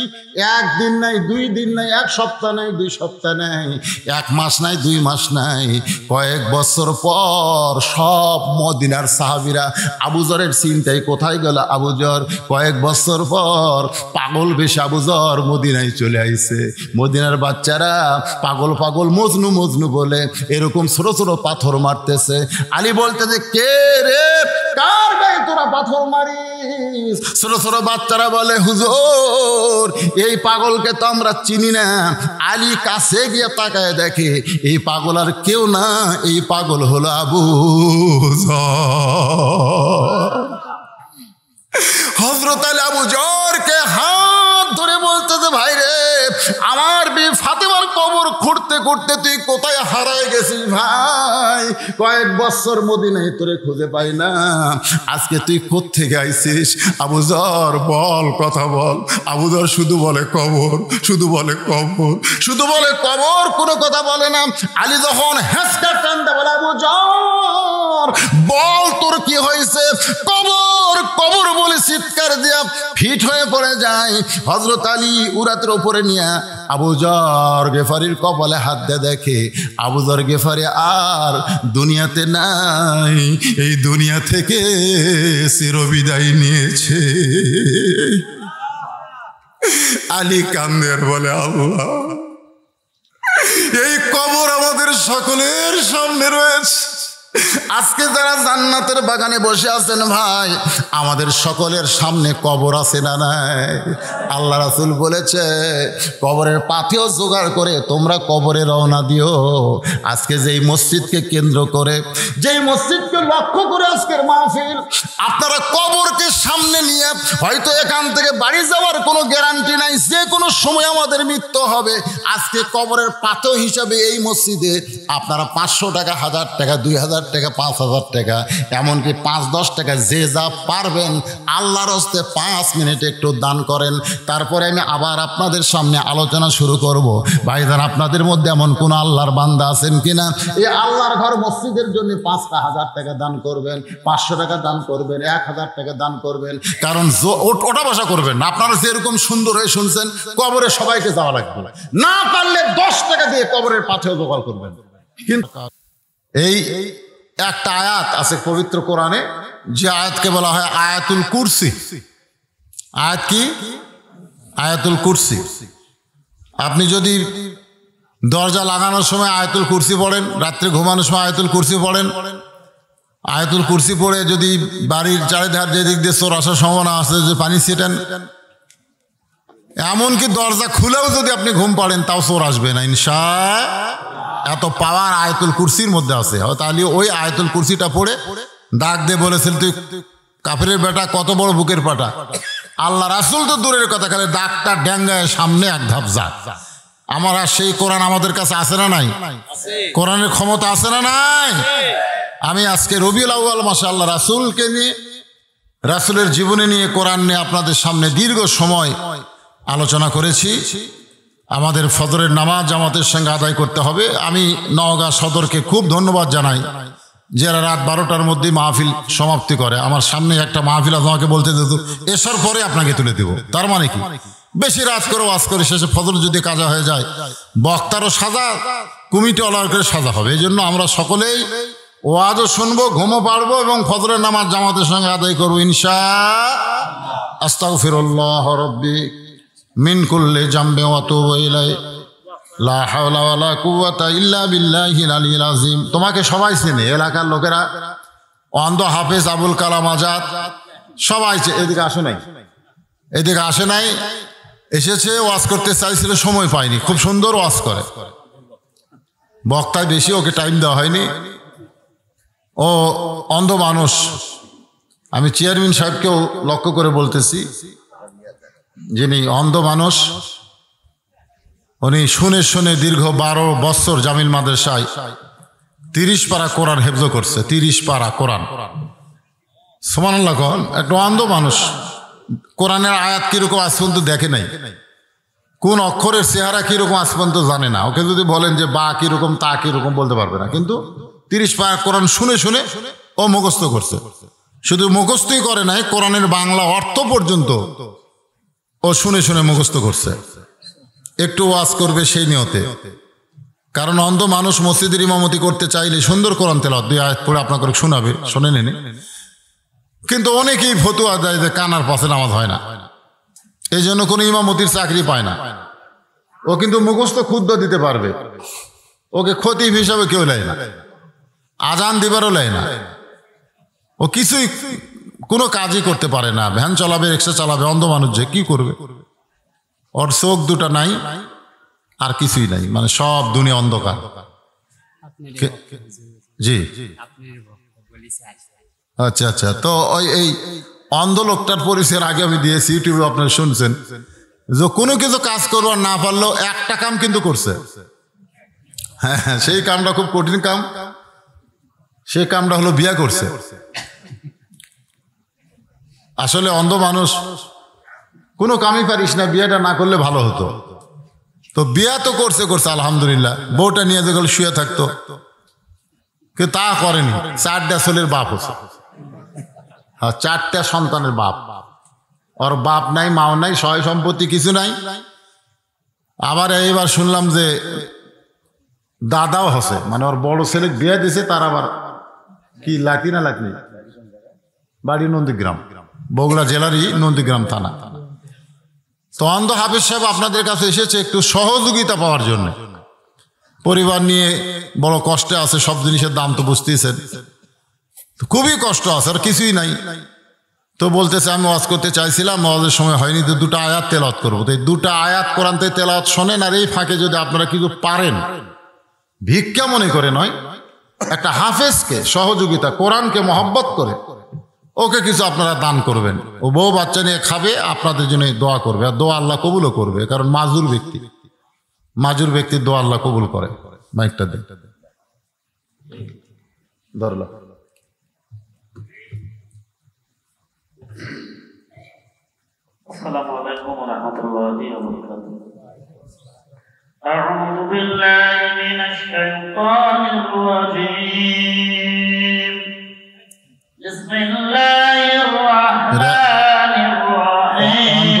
1 দিন নাই, 2 দিন নাই, 1 সপ্তাহ নাই, 2 সপ্তাহ নাই, 1 মাস নাই, 2 মাস নাই, কয়েক বছর পর সব মদিনার সাহাবীরা আবু যরের চিন্তায় কোথায় গেল আবু যর। কয়েক বছর পর পাগল বেশে আবু যর মদিনায় চলে আইছে। মদিনার বাচ্চারা পাগল পাগল মজনু মজনু বলে এরকম ছোট ছোট পাথর মারতেছে। আলী বলতেছে, কে রে, কার গায়ে তোরা পাথর মারিস? ছোট ছোট বাচ্চারা বলে, হুজুর এই পাগলকে তো আমরা চিনি না। আলী কাছে গিয়ে তাকায় দেখে এই পাগল আর কেউ না, এই পাগল হলো আবু যর। হযরত আলী আবু যরকে হাত ধরে বলতেছে, ভাই রে, আমার বিবি ফাতেমার কবর খুঁড়তে খুঁড়তে তুই কোথায় হারায় গেছিস ভাই? কয়েক বছর মদিনায় তোরে খুঁজে পাই না, আজকে তুই কোত্থেকে আইছিস? আবু যর বল, কথা বল। আবু যর শুধু বলে কবর, শুধু বলে কবর, শুধু বলে কবর, কোনো কথা বলে না। আলী যখন হেঁচকা টানতে বলে, আবু যর বল তোর কি হয়েছে? কবর কবর বলে চিৎকার দিয়া ফিট হয়ে পড়ে যায়। হযরত আলী উরাতের উপরে নিয়ে আবু যর গেফারির কপালে হাত দিয়ে দেখে আবু যর গেফারি আর দুনিয়াতে নাই, এই দুনিয়া থেকে চিরবিদায় নিয়েছে। আলী কান্দের বলে, আল্লাহ এই কবর আমাদের সকলের সামনে রয়েছে। আজকে যারা জান্নাতের বাগানে বসে আছেন ভাই, আমাদের সকলের সামনে কবর আছে না নাই? আল্লাহ রাসূল বলেছে, কবরের পাথেও জোগাড় করে তোমরা কবরে রওনা দিও। আজকে যেই মসজিদকে কেন্দ্র করে, যেই মসজিদকে লক্ষ্য করে আজকের মাহফিল, আপনারা কবরকে সামনে নিয়ে হয়তো এখান থেকে বাড়ি যাওয়ার কোনো গ্যারান্টি নাই, যে কোনো সময় আমাদের মৃত্যু হবে। আজকে কবরের পাথেও হিসাবে এই মসজিদে আপনারা 500 টাকা, 1000 টাকা, 2000 টাকা, 5000 টাকা, এমনকি 5-10 টাকা, যে যা পারবেন আল্লাহর হস্তে 5 মিনিট একটু দান করেন। তারপরে আমি আবার আপনাদের সামনে আলোচনা শুরু করব। ভাইজান, আপনাদের মধ্যে এমন কোন আল্লাহর বান্দা আছেন কিনা এই আল্লাহর ঘর মসজিদের জন্য 5,000 টাকা দান করবেন, 500 টাকা দান করবেন, 1000 টাকা দান করবেন? কারণ ওটা বসা করবেন না। আপনারা যেরকম সুন্দর হয়ে শুনছেন, কবরে সবাইকে যাওয়া লাগবে না, পারলে 10 টাকা দিয়ে কবরের পাথেও জোগাড় করবেন। কিন্তু এই একটা আয়াত আছে পবিত্র কোরআনে, যে আয়াতকে বলা হয় আয়াতুল কুরসি। আয়াত কি? আয়াতুল কুরসি। আপনি যদি দরজা লাগানোর সময় আয়াতুল কুরসি পড়েন, রাত্রে ঘুমানোর সময় আয়াতুল কুরসি পড়েন, আয়াতুল কুরসি পড়ে যদি বাড়ির চারিধার যেদিক দিয়ে চোর আসার সম্ভাবনা আছে, যে পানি ছিটেন, এমনকি দরজা খুলেও যদি আপনি ঘুম পাড়েন তাও চোর আসবে না ইনশাআল্লাহ। এত পাওয়ার আয়াতুল কুরসির মধ্যে আছে। তাহলে ওই আয়াতুল কুরসিটা পড়ে ডাক দিয়ে বলেছিল, তুই কাফেরের বেটা, কত বড় বুকের পাটা। আল্লাহ রাসূল তো দূরের কথা, খালি ডাকটা ড্যাঙ্গায় সামনে এক ধাপ যা। আমার আর সেই কোরআন আমাদের কাছে আছে না নাই? কোরআনের ক্ষমতা আছে না নাই? আমি আজকে রবিউল আউয়াল মাসে আল্লাহ রাসূলকে নিয়ে, রাসূলের জীবনী নিয়ে, কোরআন নিয়ে আপনাদের সামনে দীর্ঘ সময় আলোচনা করেছি। আমাদের ফজরের নামাজ জামাতের সঙ্গে আদায় করতে হবে। আমি নওগাঁ সদরকে খুব ধন্যবাদ জানাই, যারা রাত 12টার মধ্যেই মাহফিল সমাপ্তি করে। আমার সামনে একটা মাহফিল আমাকে বলতে দিত, এসার পরে আপনাকে তুলে দেব। তার মানে কি, বেশি রাত করে ওয়াজ করে শেষে ফজর যদি কাজা হয়ে যায়, বক্তারও সাজা, কমিটিওয়ালার করে সাজা হবে। এই জন্য আমরা সকলেই ওয়াজও শুনবো, ঘুমও পারবো এবং ফজরের নামাজ জামাতের সঙ্গে আদায় করবো ইনশাআল্লাহ। আস্তাগফিরুল্লাহ রাব্বি মিন কুল্লি জামবি ওয়া আতুবু ইলাইহি, লা হাওলা ওয়ালা কুওয়াতা ইল্লা বিল্লাহিল আলিয়্যিল আযীম। তোমাকে সবাই চেনে, এলাকার লোকেরা। অন্ধ হাফেজ আবুল কালাম আজাদ সবাই এদিকে আসে নাই, এদিকে আসে নাই, এসেছে, ওয়াজ করতে চাইছিল, সময় পায়নি। খুব সুন্দর ওয়াজ করে, বক্তায় বেশি, ওকে টাইম দেওয়া হয়নি। ও অন্ধ মানুষ। আমি চেয়ারম্যান সাহেবকেও লক্ষ্য করে বলতেছি, যিনি অন্ধ মানুষ, উনি শুনে শুনে দীর্ঘ 12 বছর জামিল মাদ্রাসায় 30 পারা কোরআন হেফজ করছে। 30 পারা কোরআন, সুবহানাল্লাহ। কোন একটা অন্ধ মানুষ কোরআনের আয়াত কিরকম আজ পর্যন্ত দেখে নাই, কোন অক্ষরের চেহারা কিরকম আজ পর্যন্ত জানে না। ওকে যদি বলেন যে বা কিরকম, তা কিরকম বলতে পারবে না। কিন্তু 30 পারা কোরআন শুনে শুনে ও মুখস্থ করছে। শুধু মুখস্থই করে নাই, কোরআনের বাংলা অর্থ পর্যন্ত ও শুনে শুনে মুখস্থ করছে। একটু ওয়াজ করবে সেই নিয়তে। কারণ অন্ধ মানুষ মসজিদের ইমামতি করতে চাইলে সুন্দর কোরআন তেলাওয়াত 2 আয়াত পড়ে আপনাকে শোনাবে, শুনে নেন। কিন্তু অনেকেই ফতুয়া দেয় যে কানার পাশে নামাজ হয় না, এই জন্য কোনো ইমামতির চাকরি পায় না। ও কিন্তু মুখস্থ ক্ষুদ্র দিতে পারবে, ওকে খতিব হিসাবে কেউ নেয় না, আজান দিবারও নেয় না, ও কিছুই কোনো কাজই করতে পারে না। ভ্যান চালাবে, রিক্সা চালাবে, অন্ধ মানুষ যে কি করবে? ওর চোখ দুটা নাই আর কিছুই নাই, মানে সব দুনিয়া অন্ধকার। জি আচ্ছা আচ্ছা, তো ওই এই অন্ধ লোকটার পরিচয়ের আগে আমি দিয়েছি, ইউটিউবে আপনারা শুনছেন যে কোনো কিছু কাজ করবার না পারলেও একটা কাম কিন্তু করছে। হ্যাঁ, সেই কামটা খুব কঠিন কাম, সেই কামটা হলো বিয়া করছে। আসলে অন্ধ মানুষ কোনো কামই পারিস না, বিয়েটা না করলে ভালো হতো। তো বিয়া তো করছে আলহামদুলিল্লাহ, বউটা নিয়ে যেগুলো শুয়ে থাকতো, কিন্তু তা করেনি। 4টা ছেলের বাপ হচ্ছে, 4টা সন্তানের বাপ। ওর বাপ নাই, মাও নাই, সয় সম্পত্তি কিছু নাই। আবার এইবার শুনলাম যে দাদাও হচ্ছে, মানে ওর বড় ছেলে বিয়ে দিছে, তার আবার কি লাকি না লাকি বাড়ি নন্দীগ্রাম, বগুড়া জেলারই নন্দীগ্রাম থানা। তো অন্ধ হাফেজ সাহেব আপনাদের কাছে এসেছে একটু সহযোগিতা পাওয়ার জন্য। পরিবার নিয়ে বড় কষ্টে আছে, সব জিনিসের দাম তো বুঝতেছেন, খুবই কষ্ট আছে, আর কিছুই নাই। তো বলতেছে আমি ওয়াজ করতে চাইছিলাম, ওয়াজের সময় হয়নি, তো 2টা আয়াত তেলাওয়াত করবো। তো এই 2টা আয়াত কোরআন থেকে তেলাওয়াত শোনেন, আর এই ফাঁকে যদি আপনারা কিছু পারেন, ভিক্ষা মনে করে নয়, একটা হাফেজকে সহযোগিতা, কোরআনকে মহব্বত করে ওকে কিছু আপনারা দান করবেন। ও বউ বাচ্চা নিয়ে খাবে, আপনাদের জন্য দোয়া করবে, আর দোয়া আল্লাহ কবুলও করবে, কারণ মাজুর ব্যক্তির দোয়া আল্লাহ কবুল করে। মাইকটা দেন, ধরল। السلام عليكم ورحمة الله وبركاته. أعوذ بالله من الشيطان الرجيم. بسم الله الرحمن الرحيم.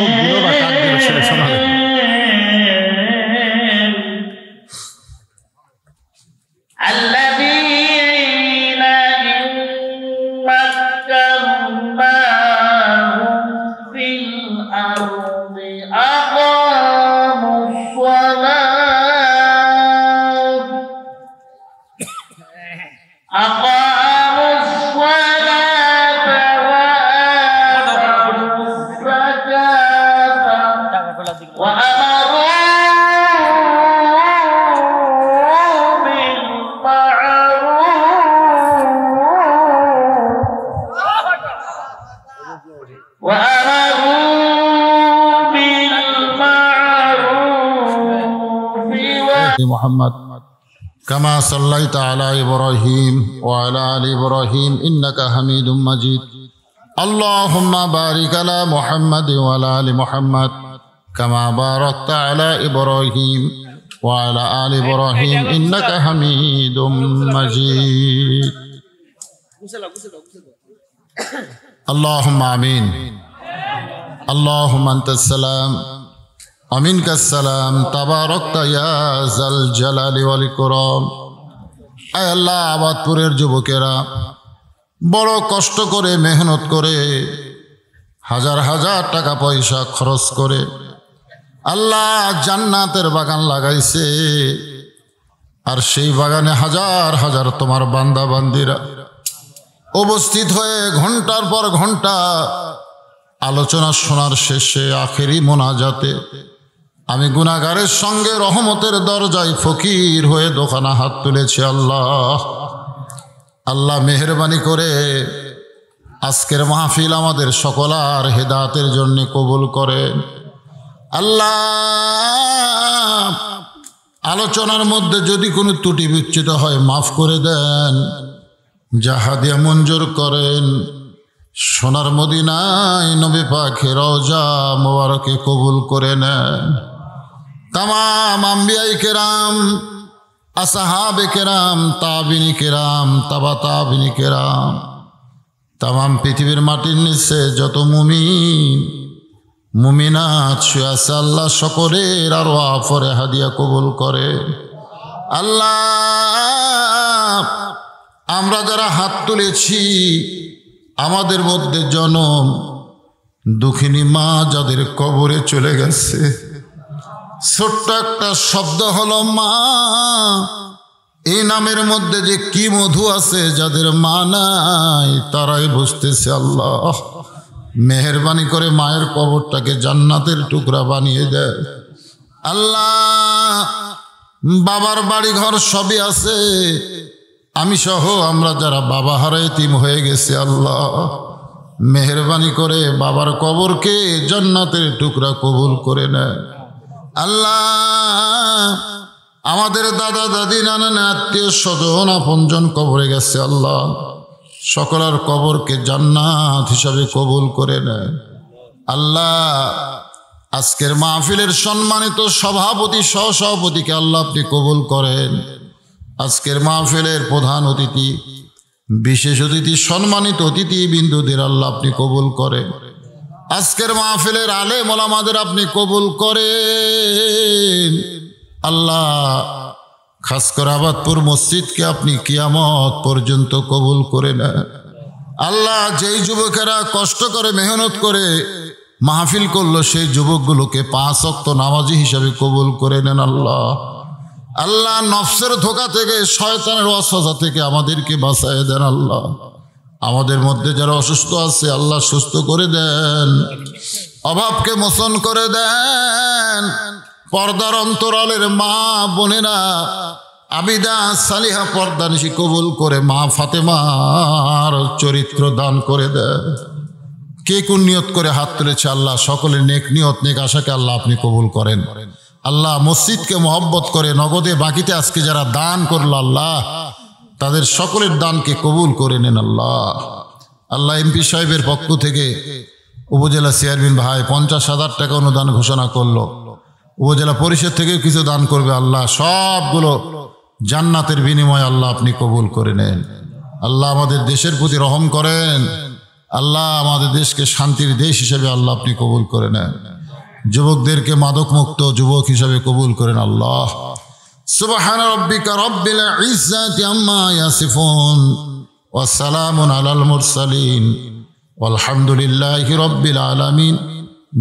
الذين إن مكناهم في الأرض أقاموا الصلاة وآتوا الزكاة وأمروا محمد كما صليت على إبراهيم وعلى آل إبراهيم إنك حميد مجيد اللهم بارك على محمد وعلى آل محمد كما باركت على إبراهيم وعلى آل إبراهيم إنك حميد مجيد اللهم آمين اللهم أنت السلام আমিনকা সালাম তাবারাকতা ইয়া যাল জালালি ওয়াল ইকরাম। আয় আল্লাহ, আবাদপুরের যুবকেরা বড় কষ্ট করে মেহনত করে হাজার হাজার টাকা পয়সা খরচ করে আল্লাহ জান্নাতের বাগান লাগাইছে, আর সেই বাগানে হাজার হাজার তোমার বান্দা বান্দিরা উপস্থিত হয়ে ঘন্টার পর ঘন্টা আলোচনা শোনার শেষে আখেরি মোনাজাতে আমি গুনাহগারের সঙ্গে রহমতের দরজায় ফকির হয়ে দোকানা হাত তুলেছি। আল্লাহ আল্লাহ মেহেরবানি করে আজকের মাহফিল আমাদের সকলার হেদায়েতের জন্য কবুল করেন। আল্লাহ আলোচনার মধ্যে যদি কোনো ত্রুটি বিচ্যুত হয় মাফ করে দেন, জাহাদিয়া মঞ্জুর করেন। সোনার মদিনায় নবী পাকের রওজা মোবারকে কবুল করে নেন। তামাম আম্বিয়ায়ে কেরাম, আসহাবে কেরাম, তাবিনী কেরাম, তাবা তাবিনী কেরাম, তামাম পৃথিবীর মাটির নিচে যত মুমিন মুমিনাত শুয়ে আছে আল্লাহ সকলের আরো আফরে হাদিয়া কবুল করে। আল্লাহ আমরা যারা হাত তুলেছি আমাদের মধ্যে জনম দুঃখিনী মা যাদের কবরে চলে গেছে ছোট্ট একটা শব্দ হলো মা। এই নামের মধ্যে যে কি মধু আছে, যাদের মা নাই তারাই বুঝতেছে। আল্লাহ মেহেরবানি করে মায়ের কবরটাকে জান্নাতের টুকরা বানিয়ে দেয়। আল্লাহ বাবার বাড়ি ঘর সবই আছে, আমি সহ আমরা যারা বাবা হারা এতিম হয়ে গেছে, আল্লাহ মেহেরবানি করে বাবার কবরকে জান্নাতের টুকরা কবুল করে নেয়। আল্লাহ আমাদের দাদা দাদি নানা আত্মীয় স্বজন আপনজন কবরে গেছে, আল্লাহ সকলের কবরকে জান্নাত হিসাবে কবুল করে নেয়। আল্লাহ আজকের মাহফিলের সম্মানিত সভাপতি সহসভাপতিকে আল্লাহ আপনি কবুল করেন। আজকের মাহফিলের প্রধান অতিথি বিশেষ অতিথি সম্মানিত অতিথি বিন্দুদের আল্লাহ আপনি কবুল করেন। আজকের মাহফিলের আলেম ওলামাদের আপনি কবুল করেন। আল্লাহ খাস করে আবাদপুর মসজিদকে আপনি কিয়ামত পর্যন্ত কবুল করে নেন। আল্লাহ যেই যুবকেরা কষ্ট করে মেহনত করে মাহফিল করলো, সেই যুবকগুলোকে 5 ওয়াক্ত নামাজি হিসাবে কবুল করে নেন। আল্লাহ আল্লাহ নফসের ধোঁকা থেকে শয়তানের ওয়াসওয়াসা থেকে আমাদেরকে বাঁচায় দেন। আল্লাহ আমাদের মধ্যে যারা অসুস্থ আছে আল্লাহ সুস্থ করে দেন, অভাবকে মোচন করে দেন। পর্দার অন্তরালের মা বোনেরা আবিদা সালিহা পর্দানিশি কবুল করে মা ফাতেমার চরিত্র দান করে দেন। কে কোন নিয়ত করে হাত তুলেছে আল্লাহ সকলের নেক নিয়ত নেক আশাকে আল্লাহ আপনি কবুল করেন। আল্লাহ মসজিদকে মহব্বত করে নগদে বাকিতে আজকে যারা দান করলো আল্লাহ তাদের সকলের দানকে কবুল করে নেন। আল্লাহ আল্লাহ এমপি সাহেবের পক্ষ থেকে উপজেলা চেয়ারম্যান ভাই 50,000 টাকা অনুদান ঘোষণা করলো, উপজেলা পরিষদ থেকে কিছু দান করবে। আল্লাহ সবগুলো জান্নাতের বিনিময়ে আল্লাহ আপনি কবুল করে নেন। আল্লাহ আমাদের দেশের প্রতি রহম করেন। আল্লাহ আমাদের দেশকে শান্তির দেশ হিসেবে আল্লাহ আপনি কবুল করে নেন। যুবকদেরকে মাদক মুক্ত যুবক হিসাবে কবুল করেন। আল্লাহ সুবহান রাব্বিকা রাব্বিল ইজ্জাতি আম্মা ইয়াসিফুন ওয়া সালামুন আলাল মুরসালিন ওয়ালহামদুলিল্লাহি রাব্বিল আলামিন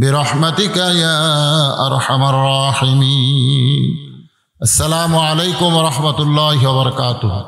বিরহমাতিকা ইয়া আরহামার রাহিমিন। আসসালামু আলাইকুম ওয়া রাহমাতুল্লাহি ওয়া বারাকাতুহু।